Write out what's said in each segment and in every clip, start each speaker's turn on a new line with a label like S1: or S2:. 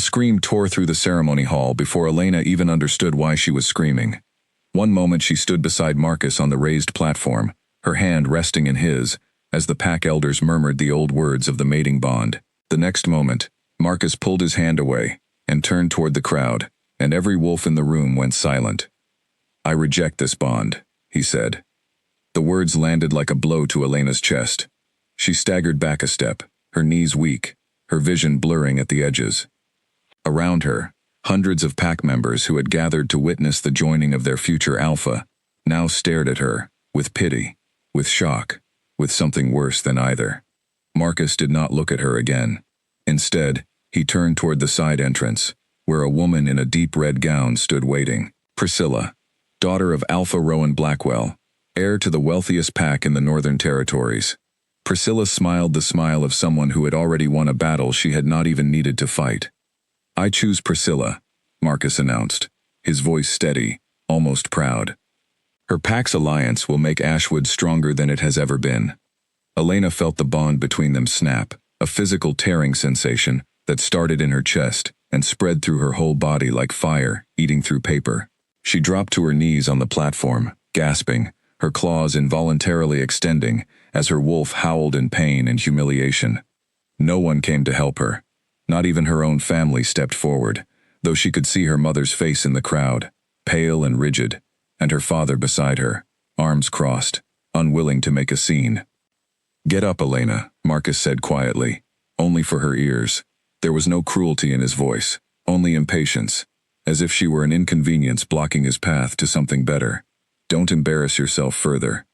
S1: scream tore through the ceremony hall before Elena even understood why she was screaming. One moment she stood beside Marcus on the raised platform, her hand resting in his, as the pack elders murmured the old words of the mating bond. The next moment, Marcus pulled his hand away and turned toward the crowd, and every wolf in the room went silent. "I reject this bond," he said. The words landed like a blow to Elena's chest. She staggered back a step, her knees weak, her vision blurring at the edges. Around her, hundreds of pack members who had gathered to witness the joining of their future alpha now stared at her, with pity, with shock, with something worse than either. Marcus did not look at her again. Instead, he turned toward the side entrance, where a woman in a deep red gown stood waiting. Priscilla, daughter of Alpha Rowan Blackwell, heir to the wealthiest pack in the Northern Territories. Priscilla smiled the smile of someone who had already won a battle she had not even needed to fight. "I choose Priscilla," Marcus announced, his voice steady, almost proud. "Her pack's alliance will make Ashwood stronger than it has ever been." Elena felt the bond between them snap, a physical tearing sensation that started in her chest and spread through her whole body like fire, eating through paper. She dropped to her knees on the platform, gasping, her claws involuntarily extending as her wolf howled in pain and humiliation. No one came to help her. Not even her own family stepped forward, though she could see her mother's face in the crowd, pale and rigid, and her father beside her, arms crossed, unwilling to make a scene. "Get up, Elena," Marcus said quietly, only for her ears. There was no cruelty in his voice, only impatience, as if she were an inconvenience blocking his path to something better. "Don't embarrass yourself further."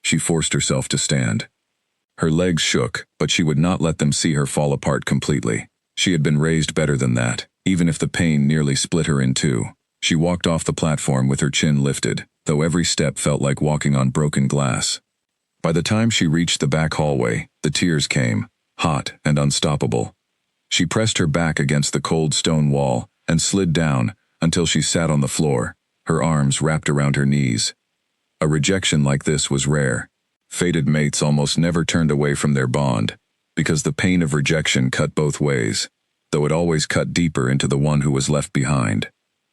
S1: She forced herself to stand. Her legs shook, but she would not let them see her fall apart completely. She had been raised better than that, even if the pain nearly split her in two. She walked off the platform with her chin lifted, though every step felt like walking on broken glass. By the time she reached the back hallway, the tears came, hot and unstoppable. She pressed her back against the cold stone wall and slid down until she sat on the floor, her arms wrapped around her knees. A rejection like this was rare. Fated mates almost never turned away from their bond, because the pain of rejection cut both ways, though it always cut deeper into the one who was left behind.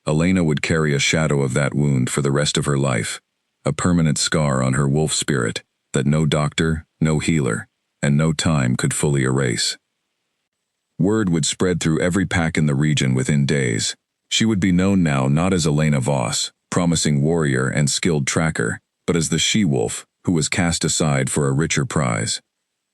S1: Elena would carry a shadow of that wound for the rest of her life, a permanent scar on her wolf spirit that no doctor, no healer, and no time could fully erase. Word would spread through every pack in the region within days. She would be known now not as Elena Voss, promising warrior and skilled tracker, but as the she-wolf who was cast aside for a richer prize.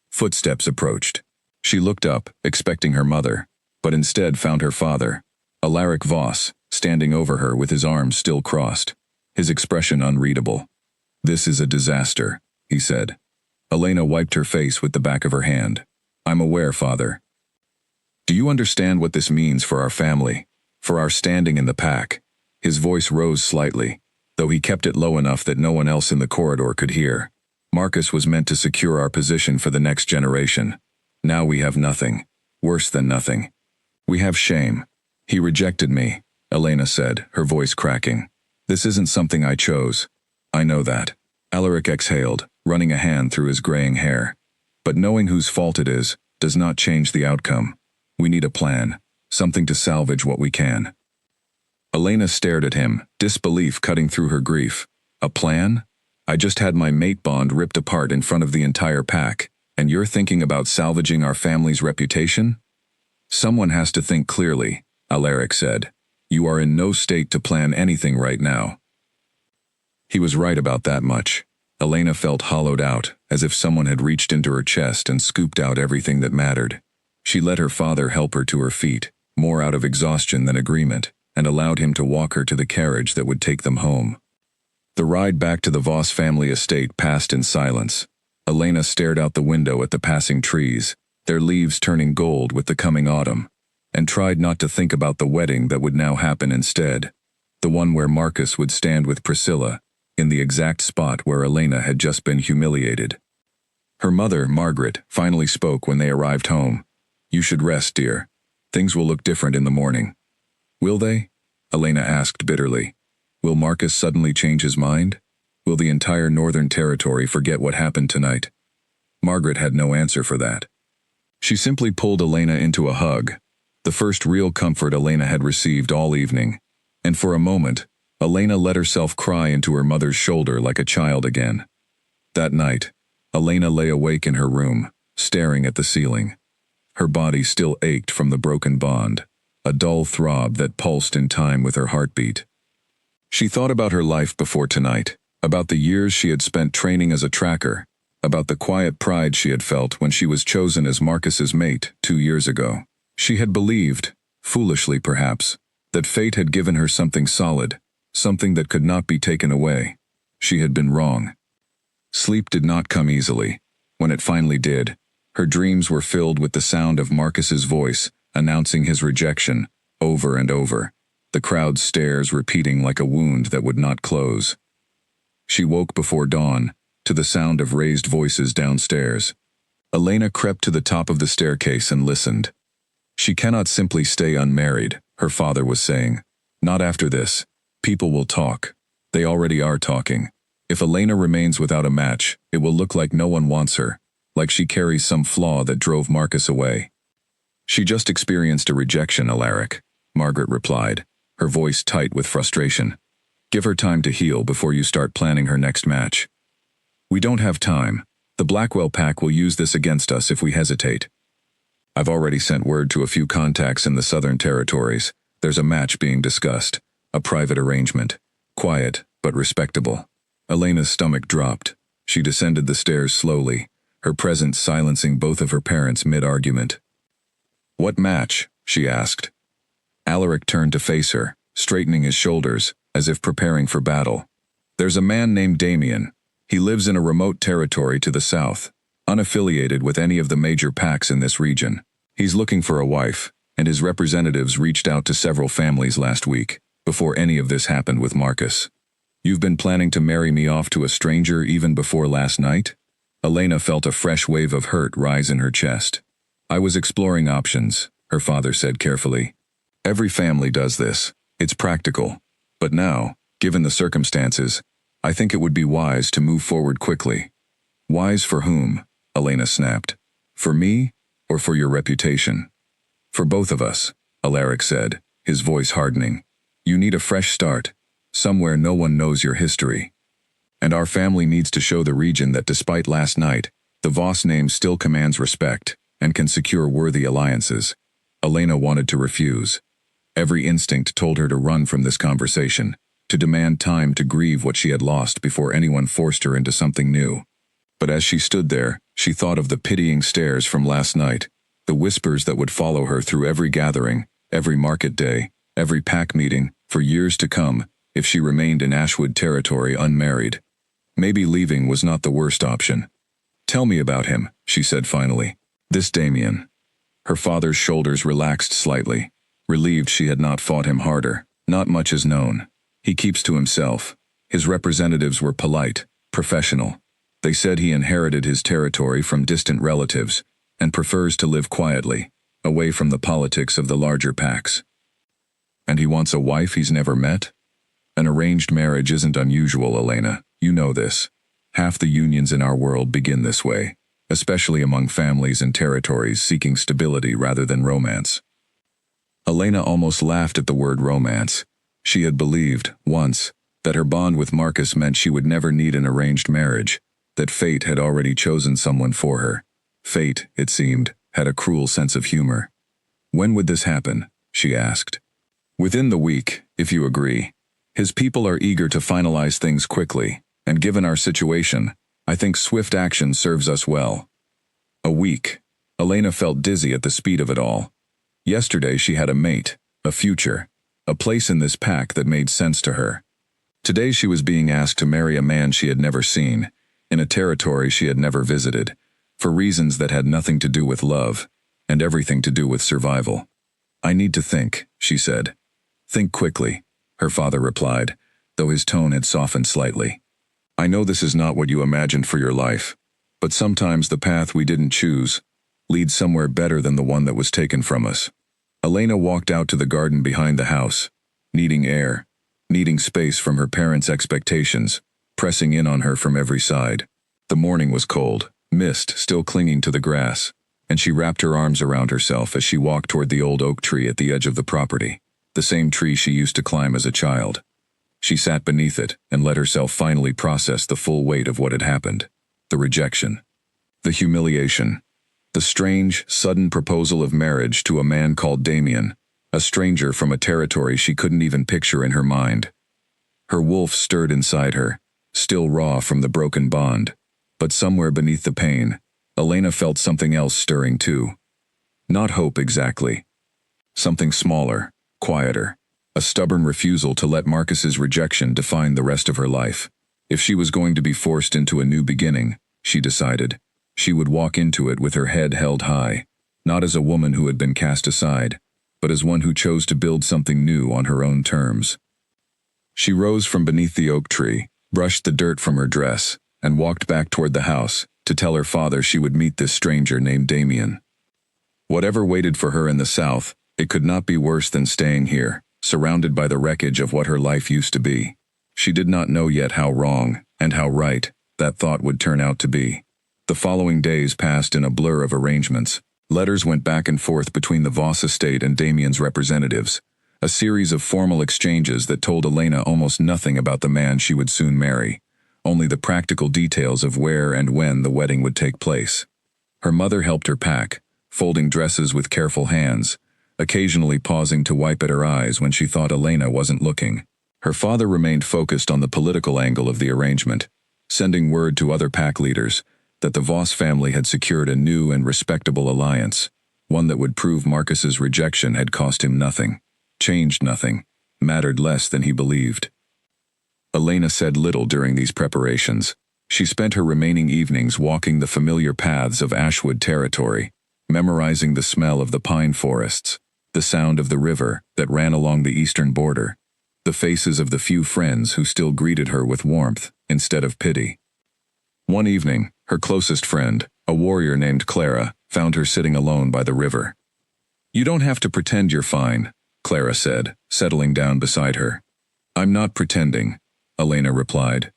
S1: Footsteps approached. She looked up, expecting her mother, but instead found her father, Alaric Voss, standing over her with his arms still crossed, his expression unreadable. "This is a disaster," he said. Elena wiped her face with the back of her hand. "I'm aware, Father. Do you understand what this means for our family, for our standing in the pack?" His voice rose slightly, though he kept it low enough that no one else in the corridor could hear. "Marcus was meant to secure our position for the next generation. Now we have nothing. Worse than nothing. We have shame. He rejected me," Elena said, her voice cracking. "This isn't something I chose. I know that." Alaric exhaled, running a hand through his graying hair. "But knowing whose fault it is does not change the outcome. We need a plan, something to salvage what we can." Elena stared at him, disbelief cutting through her grief. "A plan? I just had my mate bond ripped apart in front of the entire pack, and you're thinking about salvaging our family's reputation?" "Someone has to think clearly," Alaric said. "You are in no state to plan anything right now." He was right about that much. Elena felt hollowed out, as if someone had reached into her chest and scooped out everything that mattered. She let her father help her to her feet, more out of exhaustion than agreement, and allowed him to walk her to the carriage that would take them home. The ride back to the Voss family estate passed in silence. Elena stared out the window at the passing trees, their leaves turning gold with the coming autumn, and tried not to think about the wedding that would now happen instead, the one where Marcus would stand with Priscilla, in the exact spot where Elena had just been humiliated. Her mother, Margaret, finally spoke when they arrived home. "You should rest, dear. Things will look different in the morning." "Will they?" Elena asked bitterly. "Will Marcus suddenly change his mind? Will the entire Northern Territory forget what happened tonight?" Margaret had no answer for that. She simply pulled Elena into a hug. the first real comfort Elena had received all evening, and for a moment, Elena let herself cry into her mother's shoulder like a child again. That night, Elena lay awake in her room, staring at the ceiling. Her body still ached from the broken bond, a dull throb that pulsed in time with her heartbeat. She thought about her life before tonight, about the years she had spent training as a tracker, about the quiet pride she had felt when she was chosen as Marcus's mate 2 years ago. She had believed, foolishly perhaps, that fate had given her something solid, something that could not be taken away. She had been wrong. Sleep did not come easily. When it finally did, her dreams were filled with the sound of Marcus's voice, announcing his rejection, over and over, the crowd's stares repeating like a wound that would not close. She woke before dawn, to the sound of raised voices downstairs. Elena crept to the top of the staircase and listened. She cannot simply stay unmarried, her father was saying. Not after this. People will talk. They already are talking. If Elena remains without a match, it will look like no one wants her, like she carries some flaw that drove Marcus away. She just experienced a rejection, Alaric, Margaret replied, her voice tight with frustration. Give her time to heal before you start planning her next match. We don't have time. The Blackwell pack will use this against us if we hesitate. I've already sent word to a few contacts in the Southern Territories. There's a match being discussed, a private arrangement, quiet but respectable. Elena's stomach dropped. She descended the stairs slowly, her presence silencing both of her parents mid-argument. What match? She asked. Alaric turned to face her, straightening his shoulders, as if preparing for battle. There's a man named Damien. He lives in a remote territory to the south, unaffiliated with any of the major packs in this region. He's looking for a wife, and his representatives reached out to several families last week, before any of this happened with Marcus. You've been planning to marry me off to a stranger even before last night? Elena felt a fresh wave of hurt rise in her chest. I was exploring options, her father said carefully. Every family does this. It's practical. But now, given the circumstances, I think it would be wise to move forward quickly. Wise for whom? Elena snapped. For me, or for your reputation? For both of us, Alaric said, his voice hardening. You need a fresh start, somewhere no one knows your history. And our family needs to show the region that despite last night, the Voss name still commands respect and can secure worthy alliances. Elena wanted to refuse. Every instinct told her to run from this conversation, to demand time to grieve what she had lost before anyone forced her into something new. But as she stood there, she thought of the pitying stares from last night, the whispers that would follow her through every gathering, every market day, every pack meeting, for years to come, if she remained in Ashwood territory unmarried. Maybe leaving was not the worst option. Tell me about him, she said finally. This Damien. Her father's shoulders relaxed slightly, relieved she had not fought him harder. Not much is known. He keeps to himself. His representatives were polite, professional. They said he inherited his territory from distant relatives and prefers to live quietly, away from the politics of the larger packs. And he wants a wife he's never met? An arranged marriage isn't unusual, Elena. You know this. Half the unions in our world begin this way, especially among families and territories seeking stability rather than romance. Elena almost laughed at the word romance. She had believed, once, that her bond with Marcus meant she would never need an arranged marriage, that fate had already chosen someone for her. Fate, it seemed, had a cruel sense of humor. When would this happen? She asked. Within the week, if you agree. His people are eager to finalize things quickly, and given our situation, I think swift action serves us well. A week. Elena felt dizzy at the speed of it all. Yesterday she had a mate, a future, a place in this pack that made sense to her. Today she was being asked to marry a man she had never seen, in a territory she had never visited, for reasons that had nothing to do with love, and everything to do with survival. I need to think, she said. Think quickly, her father replied, though his tone had softened slightly. I know this is not what you imagined for your life, but sometimes the path we didn't choose leads somewhere better than the one that was taken from us. Elena walked out to the garden behind the house, needing air, needing space from her parents' expectations, pressing in on her from every side. The morning was cold, mist still clinging to the grass, and she wrapped her arms around herself as she walked toward the old oak tree at the edge of the property, the same tree she used to climb as a child. She sat beneath it and let herself finally process the full weight of what had happened. The rejection. The humiliation. The strange, sudden proposal of marriage to a man called Damien, a stranger from a territory she couldn't even picture in her mind. Her wolf stirred inside her, still raw from the broken bond. But somewhere beneath the pain, Elena felt something else stirring too. Not hope exactly. Something smaller, quieter. A stubborn refusal to let Marcus's rejection define the rest of her life. If she was going to be forced into a new beginning, she decided, she would walk into it with her head held high, not as a woman who had been cast aside, but as one who chose to build something new on her own terms. She rose from beneath the oak tree, brushed the dirt from her dress, and walked back toward the house to tell her father she would meet this stranger named Damien. Whatever waited for her in the south, it could not be worse than staying here, surrounded by the wreckage of what her life used to be. She did not know yet how wrong, and how right, that thought would turn out to be. The following days passed in a blur of arrangements. Letters went back and forth between the Voss estate and Damien's representatives, a series of formal exchanges that told Elena almost nothing about the man she would soon marry, only the practical details of where and when the wedding would take place. Her mother helped her pack, folding dresses with careful hands, occasionally pausing to wipe at her eyes when she thought Elena wasn't looking. Her father remained focused on the political angle of the arrangement, sending word to other pack leaders that the Voss family had secured a new and respectable alliance, one that would prove Marcus's rejection had cost him nothing, changed nothing, mattered less than he believed. Elena said little during these preparations. She spent her remaining evenings walking the familiar paths of Ashwood territory, memorizing the smell of the pine forests, the sound of the river that ran along the eastern border, the faces of the few friends who still greeted her with warmth instead of pity. One evening, her closest friend, a warrior named Clara, found her sitting alone by the river. "You don't have to pretend you're fine," Clara said, settling down beside her. "I'm not pretending," Elena replied.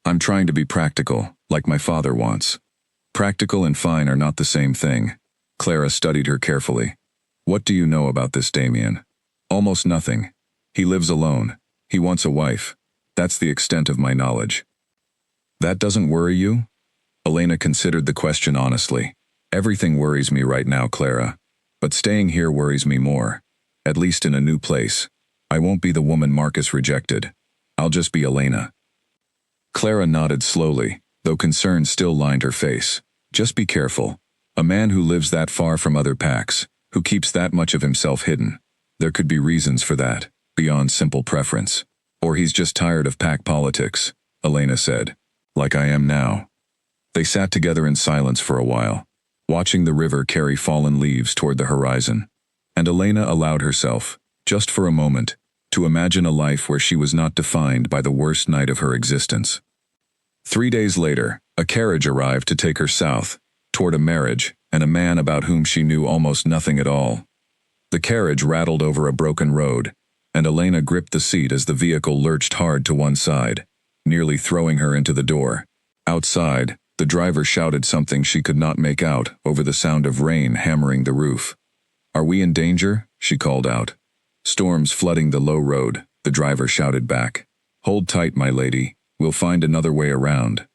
S1: "I'm trying to be practical, like my father wants." Practical and fine are not the same thing. Clara studied her carefully. "What do you know about this Damien?" "Almost nothing. He lives alone. He wants a wife. That's the extent of my knowledge." "That doesn't worry you?" Elena considered the question honestly. "Everything worries me right now, Clara. But staying here worries me more. At least in a new place. I won't be the woman Marcus rejected. I'll just be Elena." Clara nodded slowly, though concern still lined her face. "Just be careful. A man who lives that far from other packs, who keeps that much of himself hidden. There could be reasons for that, beyond simple preference. Or he's just tired of pack politics," Elena said. "Like I am now." They sat together in silence for a while, watching the river carry fallen leaves toward the horizon. And Elena allowed herself, just for a moment, to imagine a life where she was not defined by the worst night of her existence. 3 days later, a carriage arrived to take her south, toward a marriage and a man about whom she knew almost nothing at all. The carriage rattled over a broken road, and Elena gripped the seat as the vehicle lurched hard to one side, nearly throwing her into the door. Outside, the driver shouted something she could not make out over the sound of rain hammering the roof. "Are we in danger?" she called out. "Storms flooding the low road," the driver shouted back. "Hold tight, my lady. We'll find another way around."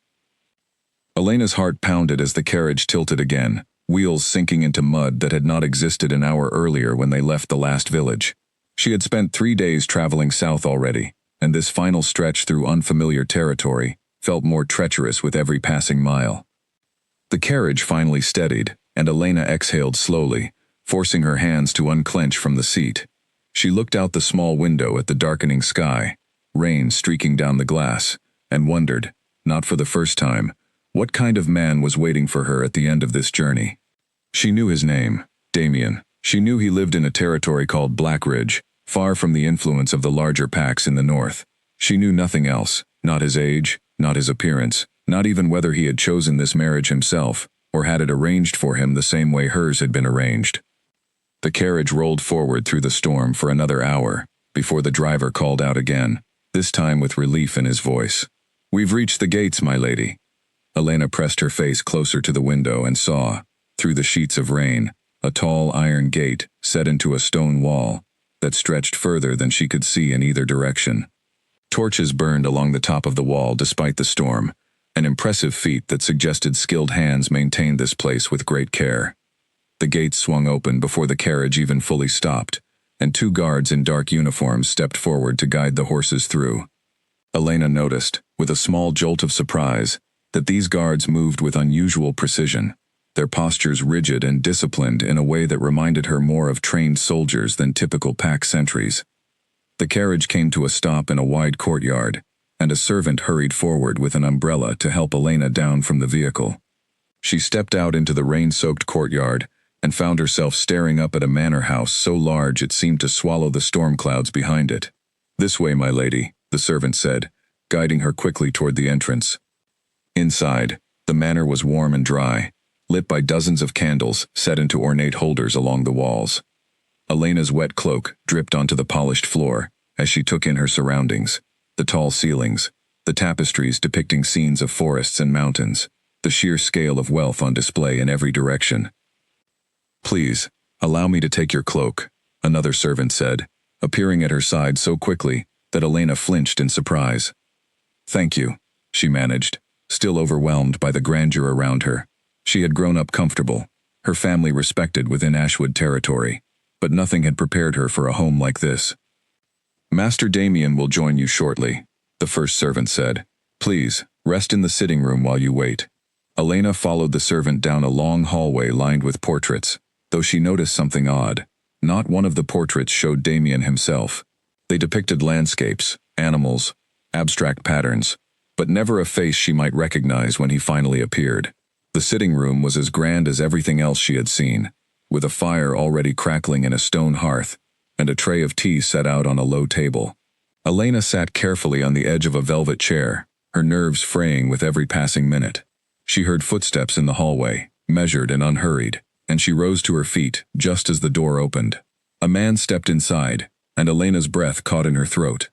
S1: Elena's heart pounded as the carriage tilted again, wheels sinking into mud that had not existed an hour earlier when they left the last village. She had spent 3 days traveling south already, and this final stretch through unfamiliar territory felt more treacherous with every passing mile. The carriage finally steadied, and Elena exhaled slowly, forcing her hands to unclench from the seat. She looked out the small window at the darkening sky, rain streaking down the glass, and wondered, not for the first time, what kind of man was waiting for her at the end of this journey. She knew his name, Damien. She knew he lived in a territory called Blackridge, far from the influence of the larger packs in the north. She knew nothing else, not his age, not his appearance, not even whether he had chosen this marriage himself, or had it arranged for him the same way hers had been arranged. The carriage rolled forward through the storm for another hour, before the driver called out again, this time with relief in his voice. "We've reached the gates, my lady." Elena pressed her face closer to the window and saw, Through the sheets of rain, a tall iron gate set into a stone wall that stretched further than she could see in either direction. Torches burned along the top of the wall despite the storm, an impressive feat that suggested skilled hands maintained this place with great care. The gate swung open before the carriage even fully stopped, and 2 guards in dark uniforms stepped forward to guide the horses through. Elena noticed, with a small jolt of surprise, that these guards moved with unusual precision, their postures rigid and disciplined in a way that reminded her more of trained soldiers than typical pack sentries. The carriage came to a stop in a wide courtyard, and a servant hurried forward with an umbrella to help Elena down from the vehicle. She stepped out into the rain-soaked courtyard and found herself staring up at a manor house so large it seemed to swallow the storm clouds behind it. "This way, my lady," the servant said, guiding her quickly toward the entrance. Inside, the manor was warm and dry, lit by dozens of candles set into ornate holders along the walls. Elena's wet cloak dripped onto the polished floor as she took in her surroundings, the tall ceilings, the tapestries depicting scenes of forests and mountains, the sheer scale of wealth on display in every direction. "Please, allow me to take your cloak," another servant said, appearing at her side so quickly that Elena flinched in surprise. "Thank you," she managed, still overwhelmed by the grandeur around her. She had grown up comfortable, her family respected within Ashwood territory, but nothing had prepared her for a home like this. "Master Damien will join you shortly," the first servant said. "Please, rest in the sitting room while you wait." Elena followed the servant down a long hallway lined with portraits, though she noticed something odd. Not one of the portraits showed Damien himself. They depicted landscapes, animals, abstract patterns, but never a face she might recognize when he finally appeared. The sitting room was as grand as everything else she had seen, with a fire already crackling in a stone hearth, and a tray of tea set out on a low table. Elena sat carefully on the edge of a velvet chair, her nerves fraying with every passing minute. She heard footsteps in the hallway, measured and unhurried, and she rose to her feet just as the door opened. A man stepped inside, and Elena's breath caught in her throat.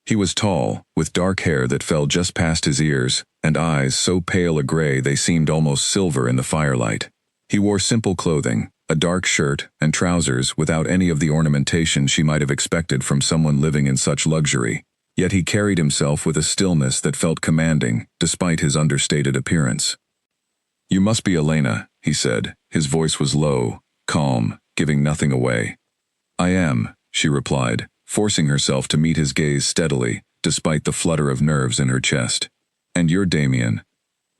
S1: He was tall, with dark hair that fell just past his ears, and eyes so pale a gray they seemed almost silver in the firelight. He wore simple clothing, a dark shirt and trousers without any of the ornamentation she might have expected from someone living in such luxury. Yet he carried himself with a stillness that felt commanding, despite his understated appearance. "You must be Elena," he said. His voice was low, calm, giving nothing away. "I am," she replied, forcing herself to meet his gaze steadily, despite the flutter of nerves in her chest. "And you're Damien."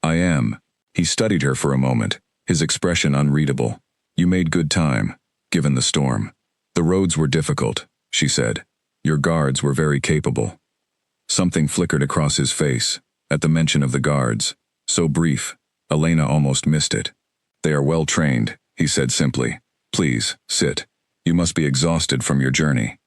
S1: "I am." He studied her for a moment, his expression unreadable. "You made good time, given the storm." "The roads were difficult," she said. "Your guards were very capable." Something flickered across his face, at the mention of the guards. So brief, Elena almost missed it. "They are well trained," he said simply. "Please, sit. You must be exhausted from your journey."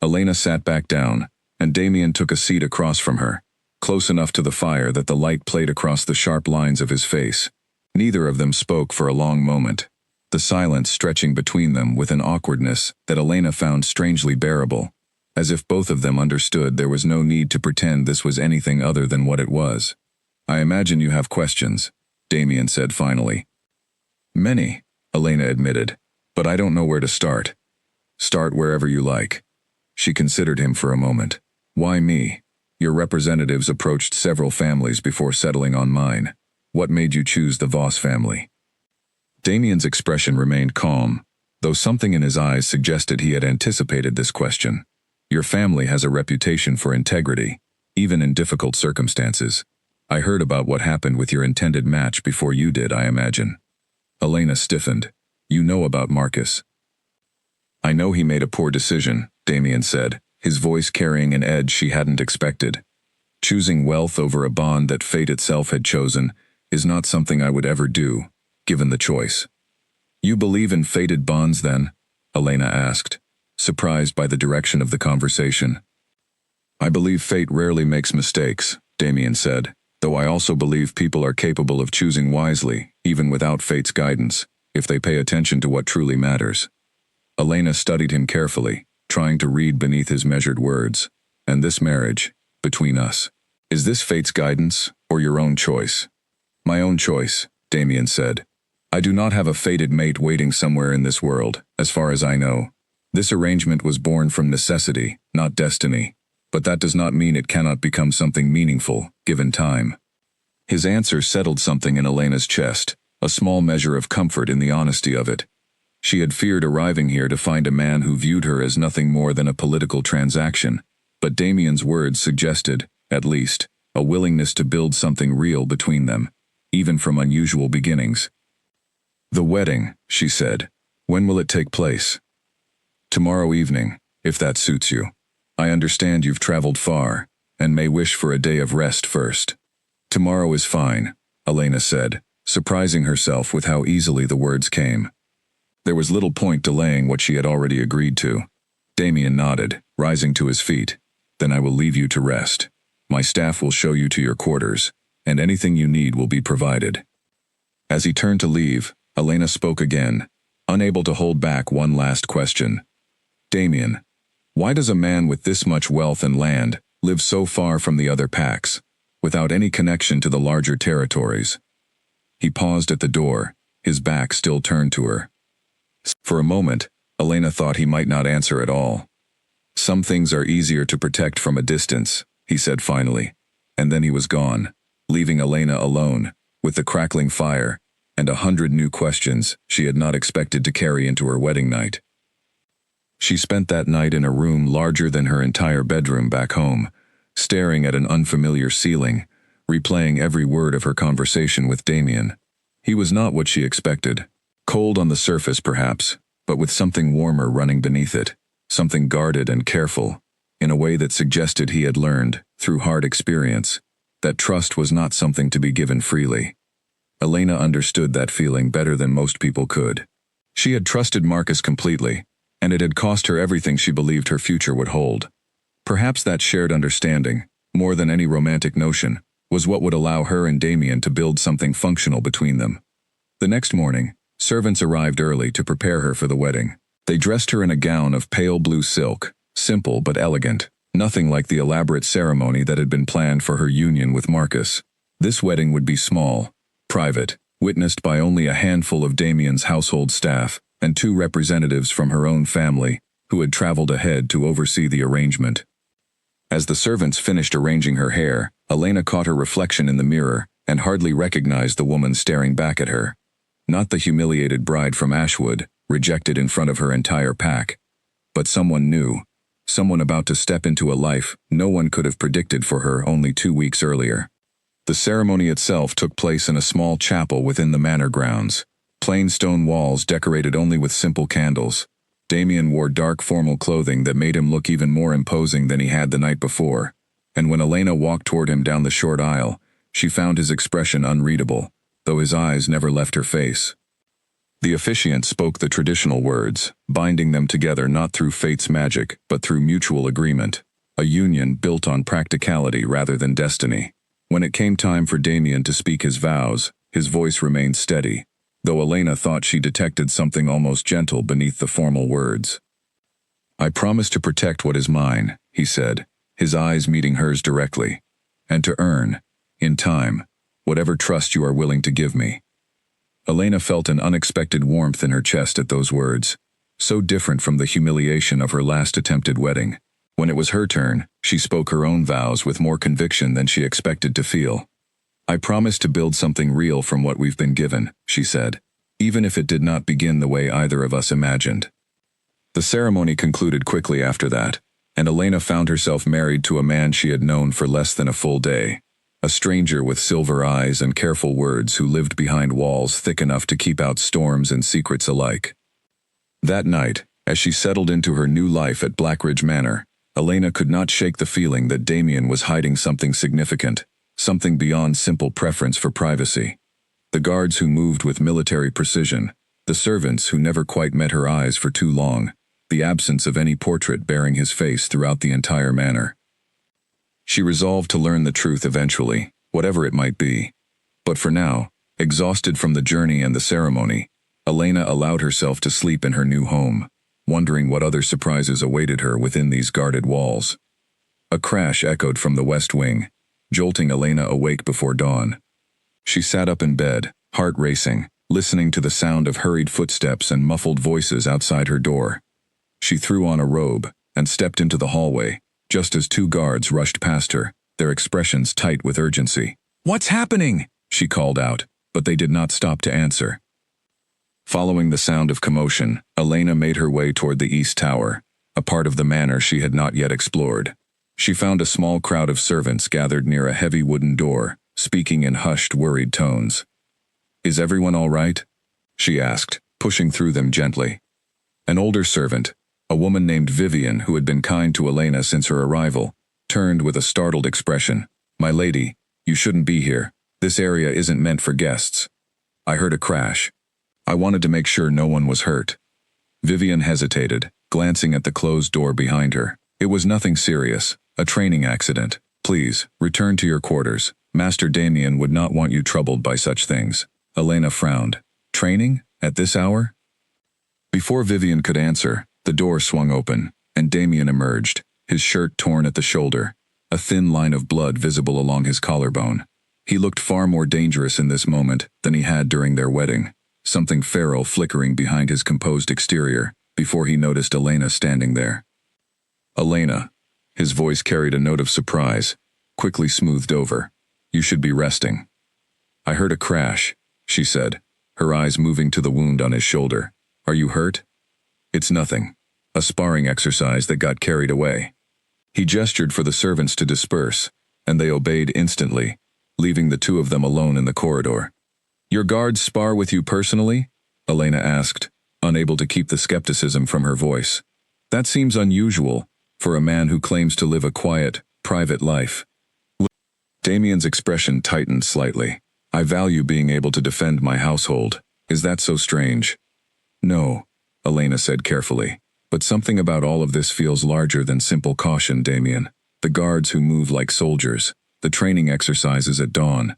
S1: Elena sat back down, and Damien took a seat across from her, close enough to the fire that the light played across the sharp lines of his face. Neither of them spoke for a long moment, the silence stretching between them with an awkwardness that Elena found strangely bearable, as if both of them understood there was no need to pretend this was anything other than what it was. "I imagine you have questions," Damien said finally. "Many," Elena admitted, "but I don't know where to start." "Start wherever you like." She considered him for a moment. "Why me? Your representatives approached several families before settling on mine. What made you choose the Voss family?" Damien's expression remained calm, though something in his eyes suggested he had anticipated this question. "Your family has a reputation for integrity, even in difficult circumstances. I heard about what happened with your intended match before you did, I imagine." Elena stiffened. "You know about Marcus." "I know he made a poor decision," Damien said, his voice carrying an edge she hadn't expected. "Choosing wealth over a bond that fate itself had chosen is not something I would ever do, given the choice." "You believe in fated bonds, then?" Elena asked, surprised by the direction of the conversation. "I believe fate rarely makes mistakes," Damien said, "though I also believe people are capable of choosing wisely, even without fate's guidance, if they pay attention to what truly matters." Elena studied him carefully, trying to read beneath his measured words. "And this marriage, between us, is this fate's guidance, or your own choice?" "My own choice," Damien said. I do not have a fated mate waiting somewhere in this world, as far as I know. This arrangement was born from necessity, not destiny. But that does not mean it cannot become something meaningful, given time. His answer settled something in Elena's chest, a small measure of comfort in the honesty of it. She had feared arriving here to find a man who viewed her as nothing more than a political transaction, but Damien's words suggested, at least, a willingness to build something real between them, even from unusual beginnings. "The wedding," she said. "When will it take place?" "Tomorrow evening, if that suits you. I understand you've traveled far, and may wish for a day of rest first." "Tomorrow is fine," Elena said, surprising herself with how easily the words came. There was little point delaying what she had already agreed to. Damien nodded, rising to his feet. "Then I will leave you to rest. My staff will show you to your quarters, and anything you need will be provided." As he turned to leave, Elena spoke again, unable to hold back one last question. "Damien, why does a man with this much wealth and land live so far from the other packs, without any connection to the larger territories?" He paused at the door, his back still turned to her. For a moment, Elena thought he might not answer at all. "Some things are easier to protect from a distance," he said finally, and then he was gone, leaving Elena alone, with the crackling fire, and 100 new questions she had not expected to carry into her wedding night. She spent that night in a room larger than her entire bedroom back home, staring at an unfamiliar ceiling, replaying every word of her conversation with Damien. He was not what she expected. Cold on the surface perhaps, but with something warmer running beneath it, something guarded and careful, in a way that suggested he had learned, through hard experience, that trust was not something to be given freely. Elena understood that feeling better than most people could. She had trusted Marcus completely, and it had cost her everything she believed her future would hold. Perhaps that shared understanding, more than any romantic notion, was what would allow her and Damien to build something functional between them. The next morning, servants arrived early to prepare her for the wedding. They dressed her in a gown of pale blue silk, simple but elegant, nothing like the elaborate ceremony that had been planned for her union with Marcus. This wedding would be small, private, witnessed by only a handful of Damien's household staff and 2 representatives from her own family, who had traveled ahead to oversee the arrangement. As the servants finished arranging her hair, Elena caught her reflection in the mirror and hardly recognized the woman staring back at her. Not the humiliated bride from Ashwood, rejected in front of her entire pack, but someone new, someone about to step into a life no one could have predicted for her only 2 weeks earlier. The ceremony itself took place in a small chapel within the manor grounds. Plain stone walls decorated only with simple candles. Damien wore dark formal clothing that made him look even more imposing than he had the night before, and when Elena walked toward him down the short aisle, she found his expression unreadable, though his eyes never left her face. The officiant spoke the traditional words, binding them together not through fate's magic, but through mutual agreement, a union built on practicality rather than destiny. When it came time for Damien to speak his vows, his voice remained steady, though Elena thought she detected something almost gentle beneath the formal words. "I promise to protect what is mine," he said, his eyes meeting hers directly, "and to earn, in time, whatever trust you are willing to give me." Elena felt an unexpected warmth in her chest at those words, so different from the humiliation of her last attempted wedding. When it was her turn, she spoke her own vows with more conviction than she expected to feel. "I promise to build something real from what we've been given," she said, "even if it did not begin the way either of us imagined." The ceremony concluded quickly after that, and Elena found herself married to a man she had known for less than a full day, a stranger with silver eyes and careful words who lived behind walls thick enough to keep out storms and secrets alike. That night, as she settled into her new life at Blackridge Manor, Elena could not shake the feeling that Damien was hiding something significant, something beyond simple preference for privacy. The guards who moved with military precision, the servants who never quite met her eyes for too long, the absence of any portrait bearing his face throughout the entire manor. She resolved to learn the truth eventually, whatever it might be. But for now, exhausted from the journey and the ceremony, Elena allowed herself to sleep in her new home, wondering what other surprises awaited her within these guarded walls. A crash echoed from the west wing, jolting Elena awake before dawn. She sat up in bed, heart racing, listening to the sound of hurried footsteps and muffled voices outside her door. She threw on a robe and stepped into the hallway, just as two guards rushed past her, their expressions tight with urgency. "What's happening?" she called out, but they did not stop to answer. Following the sound of commotion, Elena made her way toward the East Tower, a part of the manor she had not yet explored. She found a small crowd of servants gathered near a heavy wooden door, speaking in hushed, worried tones. "Is everyone all right?" she asked, pushing through them gently. An older servant, a woman named Vivian who had been kind to Elena since her arrival, turned with a startled expression. "My lady, you shouldn't be here. This area isn't meant for guests. I heard a crash. I wanted to make sure no one was hurt." Vivian hesitated, glancing at the closed door behind her. "It was nothing serious, a training accident. Please, return to your quarters. Master Damien would not want you troubled by such things." Elena frowned. "Training? At this hour?" Before Vivian could answer, the door swung open, and Damien emerged, his shirt torn at the shoulder, a thin line of blood visible along his collarbone. He looked far more dangerous in this moment than he had during their wedding, something feral flickering behind his composed exterior, before he noticed Elena standing there. "Elena," his voice carried a note of surprise, quickly smoothed over. "You should be resting." "I heard a crash," she said, her eyes moving to the wound on his shoulder. "Are you hurt?" "It's nothing. A sparring exercise that got carried away." He gestured for the servants to disperse, and they obeyed instantly, leaving the two of them alone in the corridor. "Your guards spar with you personally?" Elena asked, unable to keep the skepticism from her voice. "That seems unusual for a man who claims to live a quiet, private life." Damien's expression tightened slightly. "I value being able to defend my household. Is that so strange?" "No," Elena said carefully, "but something about all of this feels larger than simple caution, Damien. The guards who move like soldiers, the training exercises at dawn,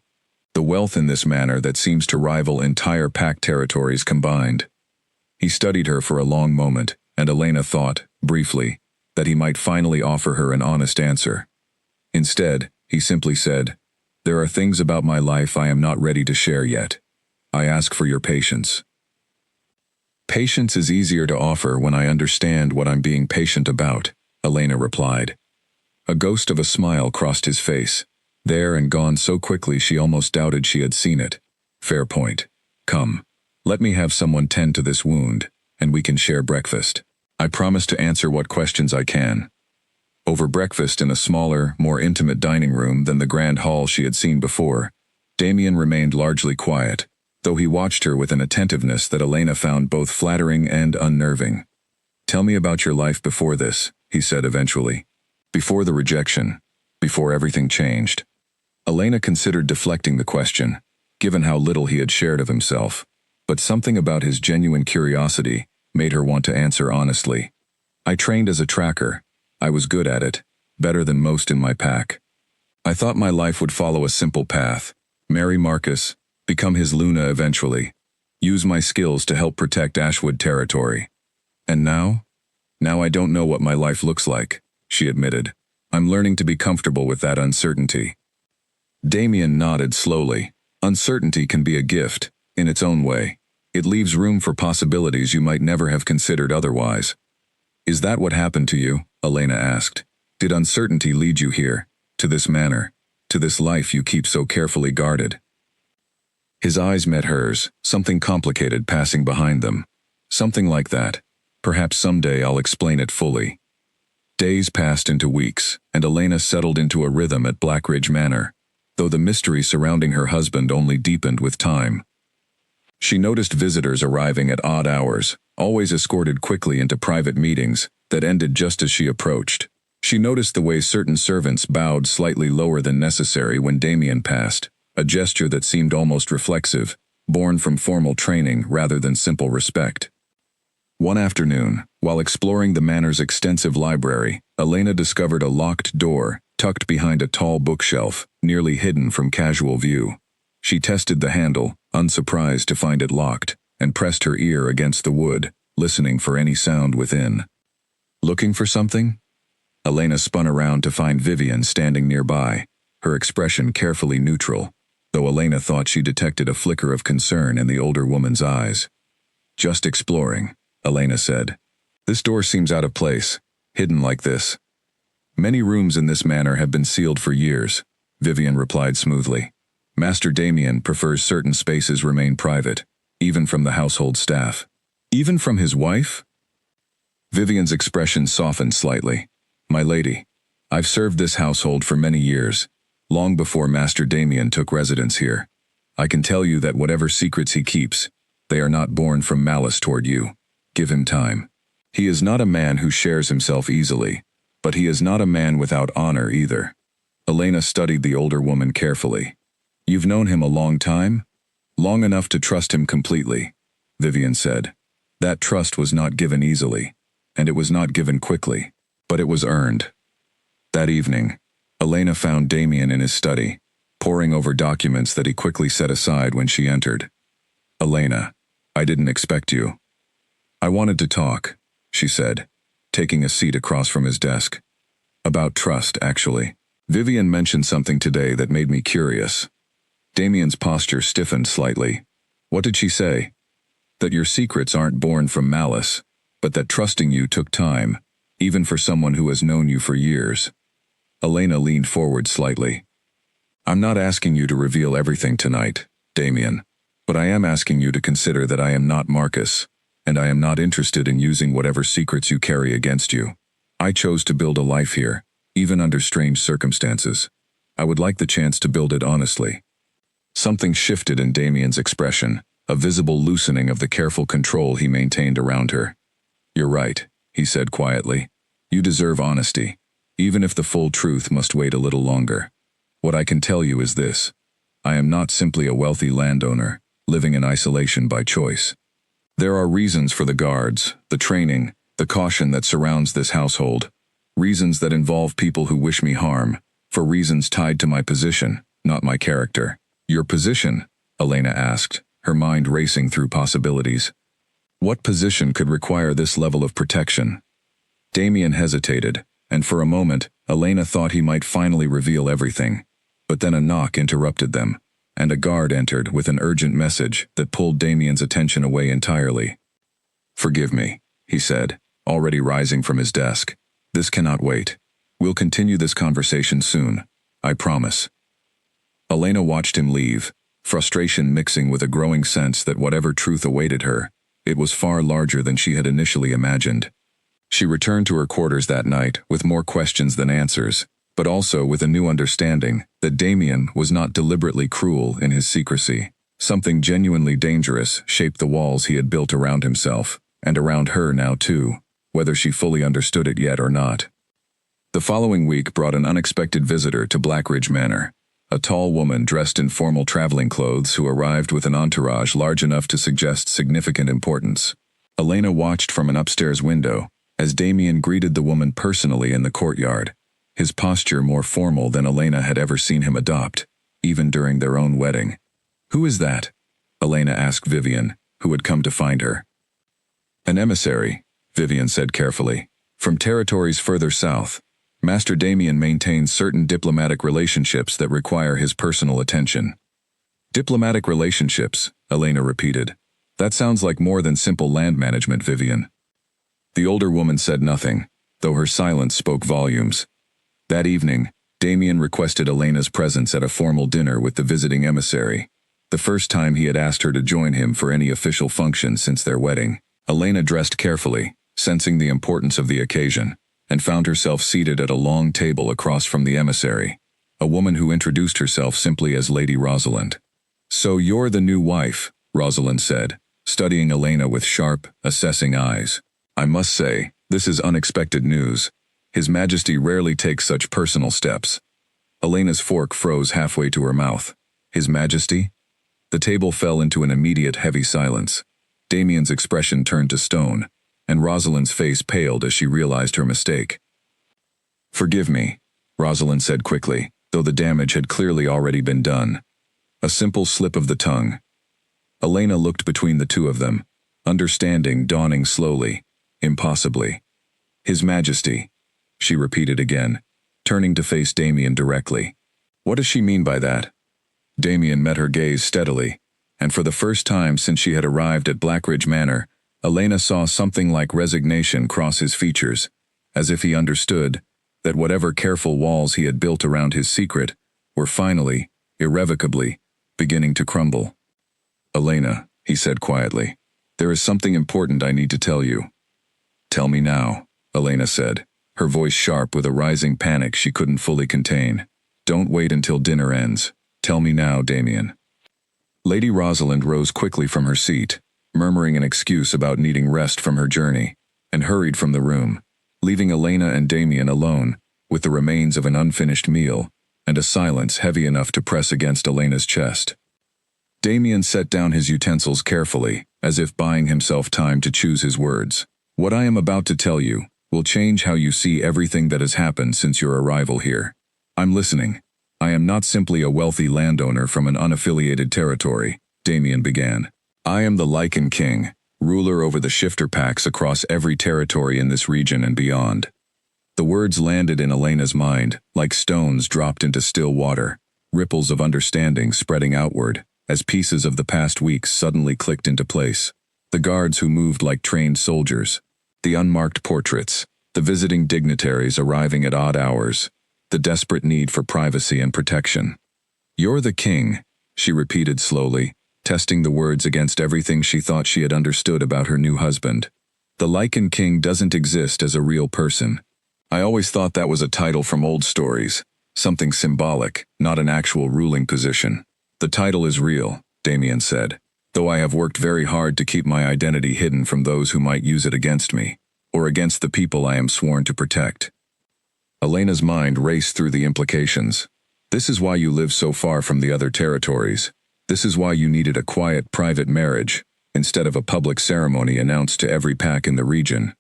S1: the wealth in this manor that seems to rival entire pack territories combined." He studied her for a long moment, and Elena thought, briefly, that he might finally offer her an honest answer. Instead, he simply said, "There are things about my life I am not ready to share yet. I ask for your patience." "Patience is easier to offer when I understand what I'm being patient about," Elena replied. A ghost of a smile crossed his face, there and gone so quickly she almost doubted she had seen it. "Fair point. Come, let me have someone tend to this wound, and we can share breakfast. I promise to answer what questions I can." Over breakfast in a smaller, more intimate dining room than the grand hall she had seen before, Damien remained largely quiet, though he watched her with an attentiveness that Elena found both flattering and unnerving. "Tell me about your life before this," he said eventually. "Before the rejection, before everything changed." Elena considered deflecting the question, given how little he had shared of himself, but something about his genuine curiosity made her want to answer honestly. "I trained as a tracker. I was good at it, better than most in my pack. I thought my life would follow a simple path, marry Marcus, become his Luna eventually, use my skills to help protect Ashwood territory. And now? Now I don't know what my life looks like," she admitted. "I'm learning to be comfortable with that uncertainty." Damien nodded slowly. "Uncertainty can be a gift, in its own way. It leaves room for possibilities you might never have considered otherwise." "Is that what happened to you?" Elena asked. "Did uncertainty lead you here, to this manor, to this life you keep so carefully guarded?" His eyes met hers, something complicated passing behind them. "Something like that. Perhaps someday I'll explain it fully." Days passed into weeks, and Elena settled into a rhythm at Blackridge Manor, though the mystery surrounding her husband only deepened with time. She noticed visitors arriving at odd hours, always escorted quickly into private meetings that ended just as she approached. She noticed the way certain servants bowed slightly lower than necessary when Damien passed, a gesture that seemed almost reflexive, born from formal training rather than simple respect. One afternoon, while exploring the manor's extensive library, Elena discovered a locked door tucked behind a tall bookshelf, nearly hidden from casual view. She tested the handle, unsurprised to find it locked, and pressed her ear against the wood, listening for any sound within. "Looking for something?" Elena spun around to find Vivian standing nearby, her expression carefully neutral. though Elena thought she detected a flicker of concern in the older woman's eyes. "Just exploring," Elena said. "This door seems out of place, hidden like this." "Many rooms in this manor have been sealed for years," Vivian replied smoothly. "Master Damien prefers certain spaces remain private, even from the household staff." "Even from his wife?" Vivian's expression softened slightly. "My lady, I've served this household for many years, long before Master Damien took residence here. I can tell you that whatever secrets he keeps, they are not born from malice toward you. Give him time. He is not a man who shares himself easily, but he is not a man without honor either." Elena studied the older woman carefully. "You've known him a long time? Long enough to trust him completely," Vivian said. "That trust was not given easily, and it was not given quickly, but it was earned." That evening, Elena found Damien in his study, poring over documents that he quickly set aside when she entered. "Elena, I didn't expect you." "I wanted to talk," she said, taking a seat across from his desk. "About trust, actually. Vivian mentioned something today that made me curious." Damien's posture stiffened slightly. "What did she say?" "That your secrets aren't born from malice, but that trusting you took time, even for someone who has known you for years." Elena leaned forward slightly. "I'm not asking you to reveal everything tonight, Damien, but I am asking you to consider that I am not Marcus, and I am not interested in using whatever secrets you carry against you. I chose to build a life here, even under strange circumstances. I would like the chance to build it honestly." Something shifted in Damien's expression, a visible loosening of the careful control he maintained around her. "You're right," he said quietly. "You deserve honesty, even if the full truth must wait a little longer. What I can tell you is this. I am not simply a wealthy landowner, living in isolation by choice. There are reasons for the guards, the training, the caution that surrounds this household. Reasons that involve people who wish me harm, for reasons tied to my position, not my character." "Your position?" Elena asked, her mind racing through possibilities. "What position could require this level of protection?" Damien hesitated, and for a moment, Elena thought he might finally reveal everything. But then a knock interrupted them, and a guard entered with an urgent message that pulled Damien's attention away entirely. "Forgive me," he said, already rising from his desk. "This cannot wait. We'll continue this conversation soon. I promise." Elena watched him leave, frustration mixing with a growing sense that whatever truth awaited her, it was far larger than she had initially imagined. She returned to her quarters that night with more questions than answers, but also with a new understanding that Damien was not deliberately cruel in his secrecy. Something genuinely dangerous shaped the walls he had built around himself, and around her now too, whether she fully understood it yet or not. The following week brought an unexpected visitor to Blackridge Manor, a tall woman dressed in formal traveling clothes who arrived with an entourage large enough to suggest significant importance. Elena watched from an upstairs window as Damien greeted the woman personally in the courtyard, his posture more formal than Elena had ever seen him adopt, even during their own wedding. "Who is that?" Elena asked Vivian, who had come to find her. "An emissary," Vivian said carefully. "From territories further south. Master Damien maintains certain diplomatic relationships that require his personal attention." "Diplomatic relationships," Elena repeated. "That sounds like more than simple land management, Vivian." The older woman said nothing, though her silence spoke volumes. That evening, Damien requested Elena's presence at a formal dinner with the visiting emissary, the first time he had asked her to join him for any official function since their wedding. Elena dressed carefully, sensing the importance of the occasion, and found herself seated at a long table across from the emissary, a woman who introduced herself simply as Lady Rosalind. "So you're the new wife," Rosalind said, studying Elena with sharp, assessing eyes. "I must say, this is unexpected news. His Majesty rarely takes such personal steps." Elena's fork froze halfway to her mouth. "His Majesty?" The table fell into an immediate heavy silence. Damien's expression turned to stone, and Rosalind's face paled as she realized her mistake. "Forgive me," Rosalind said quickly, though the damage had clearly already been done. A simple slip of the tongue. Elena looked between the two of them, understanding dawning slowly, impossibly. "His Majesty," she repeated again, turning to face Damien directly. "What does she mean by that?" Damien met her gaze steadily, and for the first time since she had arrived at Blackridge Manor, Elena saw something like resignation cross his features, as if he understood that whatever careful walls he had built around his secret were finally, irrevocably, beginning to crumble. "Elena," he said quietly, "there is something important I need to tell you." "Tell me now," Elena said, her voice sharp with a rising panic she couldn't fully contain. "Don't wait until dinner ends. Tell me now, Damien." Lady Rosalind rose quickly from her seat, murmuring an excuse about needing rest from her journey, and hurried from the room, leaving Elena and Damien alone, with the remains of an unfinished meal, and a silence heavy enough to press against Elena's chest. Damien set down his utensils carefully, as if buying himself time to choose his words. "What I am about to tell you will change how you see everything that has happened since your arrival here. I'm listening. I am not simply a wealthy landowner from an unaffiliated territory," Damien began. "I am the Lycan king, ruler over the shifter packs across every territory in this region and beyond." The words landed in Elena's mind, like stones dropped into still water, ripples of understanding spreading outward, as pieces of the past weeks suddenly clicked into place. The guards who moved like trained soldiers, the unmarked portraits, the visiting dignitaries arriving at odd hours, the desperate need for privacy and protection. "You're the king," she repeated slowly, testing the words against everything she thought she had understood about her new husband. "The Lycan king doesn't exist as a real person. I always thought that was a title from old stories, something symbolic, not an actual ruling position." "The title is real," Damien said, "though I have worked very hard to keep my identity hidden from those who might use it against me, or against the people I am sworn to protect." Elena's mind raced through the implications. "This is why you live so far from the other territories. This is why you needed a quiet, private marriage, instead of a public ceremony announced to every pack in the region."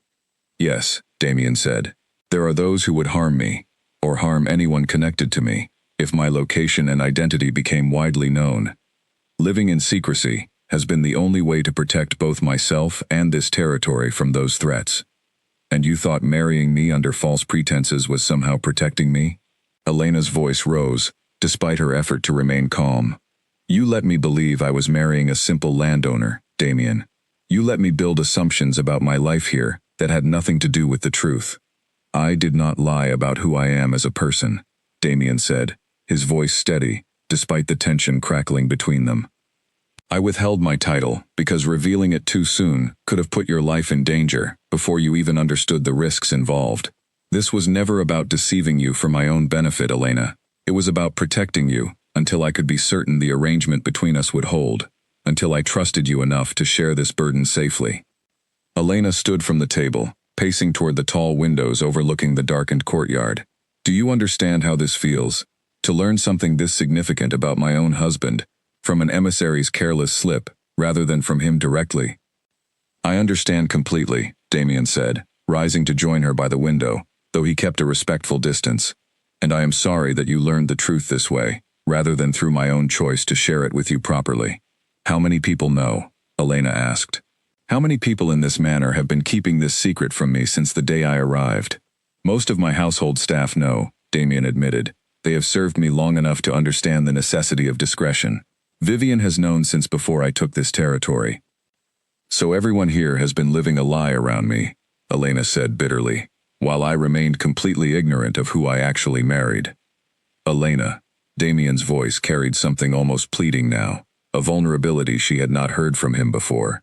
S1: "Yes," Damien said. "There are those who would harm me, or harm anyone connected to me, if my location and identity became widely known. Living in secrecy has been the only way to protect both myself and this territory from those threats." "And you thought marrying me under false pretenses was somehow protecting me?" Elena's voice rose, despite her effort to remain calm. "You let me believe I was marrying a simple landowner, Damien. You let me build assumptions about my life here that had nothing to do with the truth." "I did not lie about who I am as a person," Damien said, his voice steady, despite the tension crackling between them. "I withheld my title because revealing it too soon could have put your life in danger before you even understood the risks involved. This was never about deceiving you for my own benefit, Elena. It was about protecting you until I could be certain the arrangement between us would hold, until I trusted you enough to share this burden safely." Elena stood from the table, pacing toward the tall windows overlooking the darkened courtyard. "Do you understand how this feels? To learn something this significant about my own husband, from an emissary's careless slip, rather than from him directly?" "I understand completely," Damien said, rising to join her by the window, though he kept a respectful distance. "And I am sorry that you learned the truth this way, rather than through my own choice to share it with you properly." "How many people know?" Elena asked. "How many people in this manor have been keeping this secret from me since the day I arrived?" "Most of my household staff know," Damien admitted. "They have served me long enough to understand the necessity of discretion. Vivian has known since before I took this territory." "So everyone here has been living a lie around me," Elena said bitterly, "while I remained completely ignorant of who I actually married." "Elena," Damien's voice carried something almost pleading now, a vulnerability she had not heard from him before.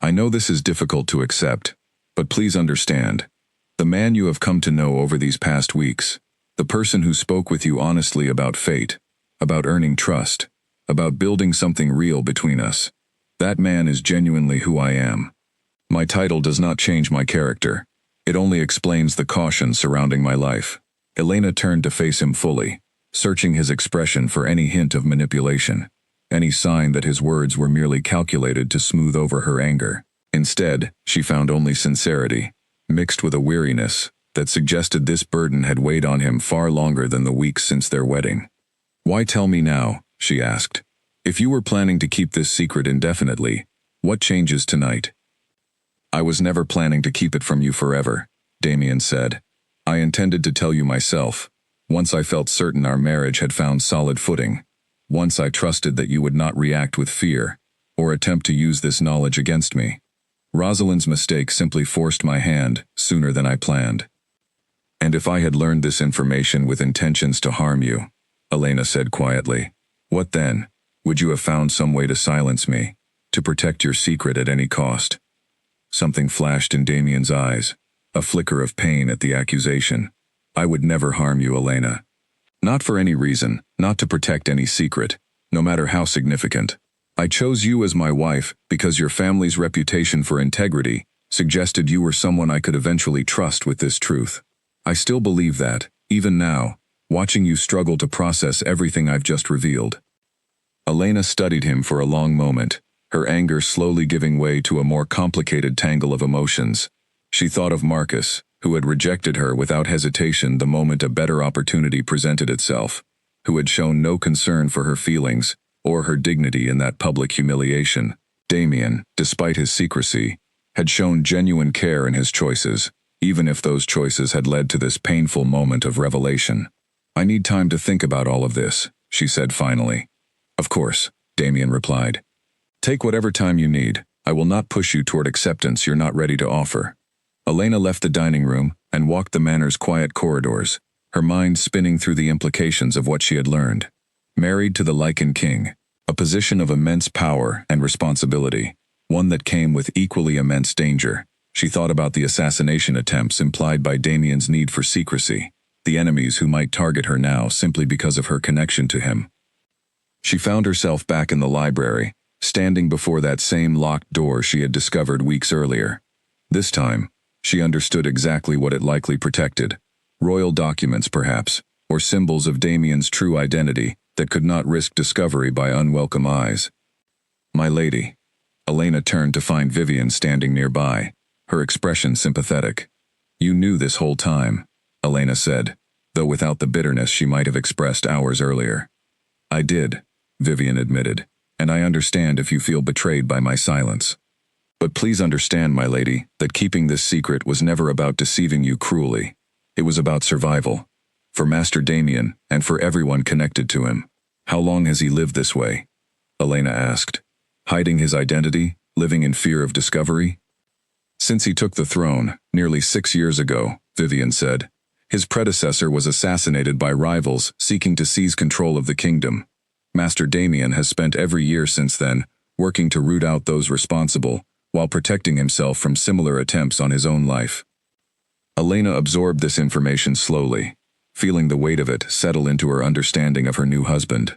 S1: "I know this is difficult to accept, but please understand. The man you have come to know over these past weeks, the person who spoke with you honestly about fate, about earning trust, about building something real between us, that man is genuinely who I am. My title does not change my character. It only explains the caution surrounding my life." Elena turned to face him fully, searching his expression for any hint of manipulation, any sign that his words were merely calculated to smooth over her anger. Instead, she found only sincerity, mixed with a weariness that suggested this burden had weighed on him far longer than the weeks since their wedding. "Why tell me now?" she asked. "If you were planning to keep this secret indefinitely, what changes tonight?" "I was never planning to keep it from you forever," Damien said. "I intended to tell you myself, once I felt certain our marriage had found solid footing. Once I trusted that you would not react with fear, or attempt to use this knowledge against me. Rosalind's mistake simply forced my hand sooner than I planned. And if I had learned this information with intentions to harm you, Elena said quietly, what then? Would you have found some way to silence me, to protect your secret at any cost? Something flashed in Damien's eyes, a flicker of pain at the accusation. I would never harm you, Elena. Not for any reason, not to protect any secret, no matter how significant. I chose you as my wife because your family's reputation for integrity suggested you were someone I could eventually trust with this truth. I still believe that, even now, watching you struggle to process everything I've just revealed. Elena studied him for a long moment, her anger slowly giving way to a more complicated tangle of emotions. She thought of Marcus, who had rejected her without hesitation the moment a better opportunity presented itself, who had shown no concern for her feelings or her dignity in that public humiliation. Damien, despite his secrecy, had shown genuine care in his choices, even if those choices had led to this painful moment of revelation. I need time to think about all of this, she said finally. Of course, Damien replied. Take whatever time you need. I will not push you toward acceptance you're not ready to offer. Elena left the dining room and walked the manor's quiet corridors, her mind spinning through the implications of what she had learned. Married to the Lycan king, a position of immense power and responsibility, one that came with equally immense danger. She thought about the assassination attempts implied by Damien's need for secrecy, the enemies who might target her now simply because of her connection to him. She found herself back in the library, standing before that same locked door she had discovered weeks earlier. This time, she understood exactly what it likely protected. Royal documents, perhaps, or symbols of Damien's true identity that could not risk discovery by unwelcome eyes. My lady. Elena turned to find Vivian standing nearby, her expression sympathetic. You knew this whole time, Elena said, though without the bitterness she might have expressed hours earlier. I did, Vivian admitted, and I understand if you feel betrayed by my silence. But please understand, my lady, that keeping this secret was never about deceiving you cruelly. It was about survival. For Master Damien, and for everyone connected to him. How long has he lived this way? Elena asked. Hiding his identity, living in fear of discovery? Since he took the throne, nearly 6 years ago, Vivian said. His predecessor was assassinated by rivals seeking to seize control of the kingdom. Master Damien has spent every year since then, working to root out those responsible, while protecting himself from similar attempts on his own life. Elena absorbed this information slowly, feeling the weight of it settle into her understanding of her new husband.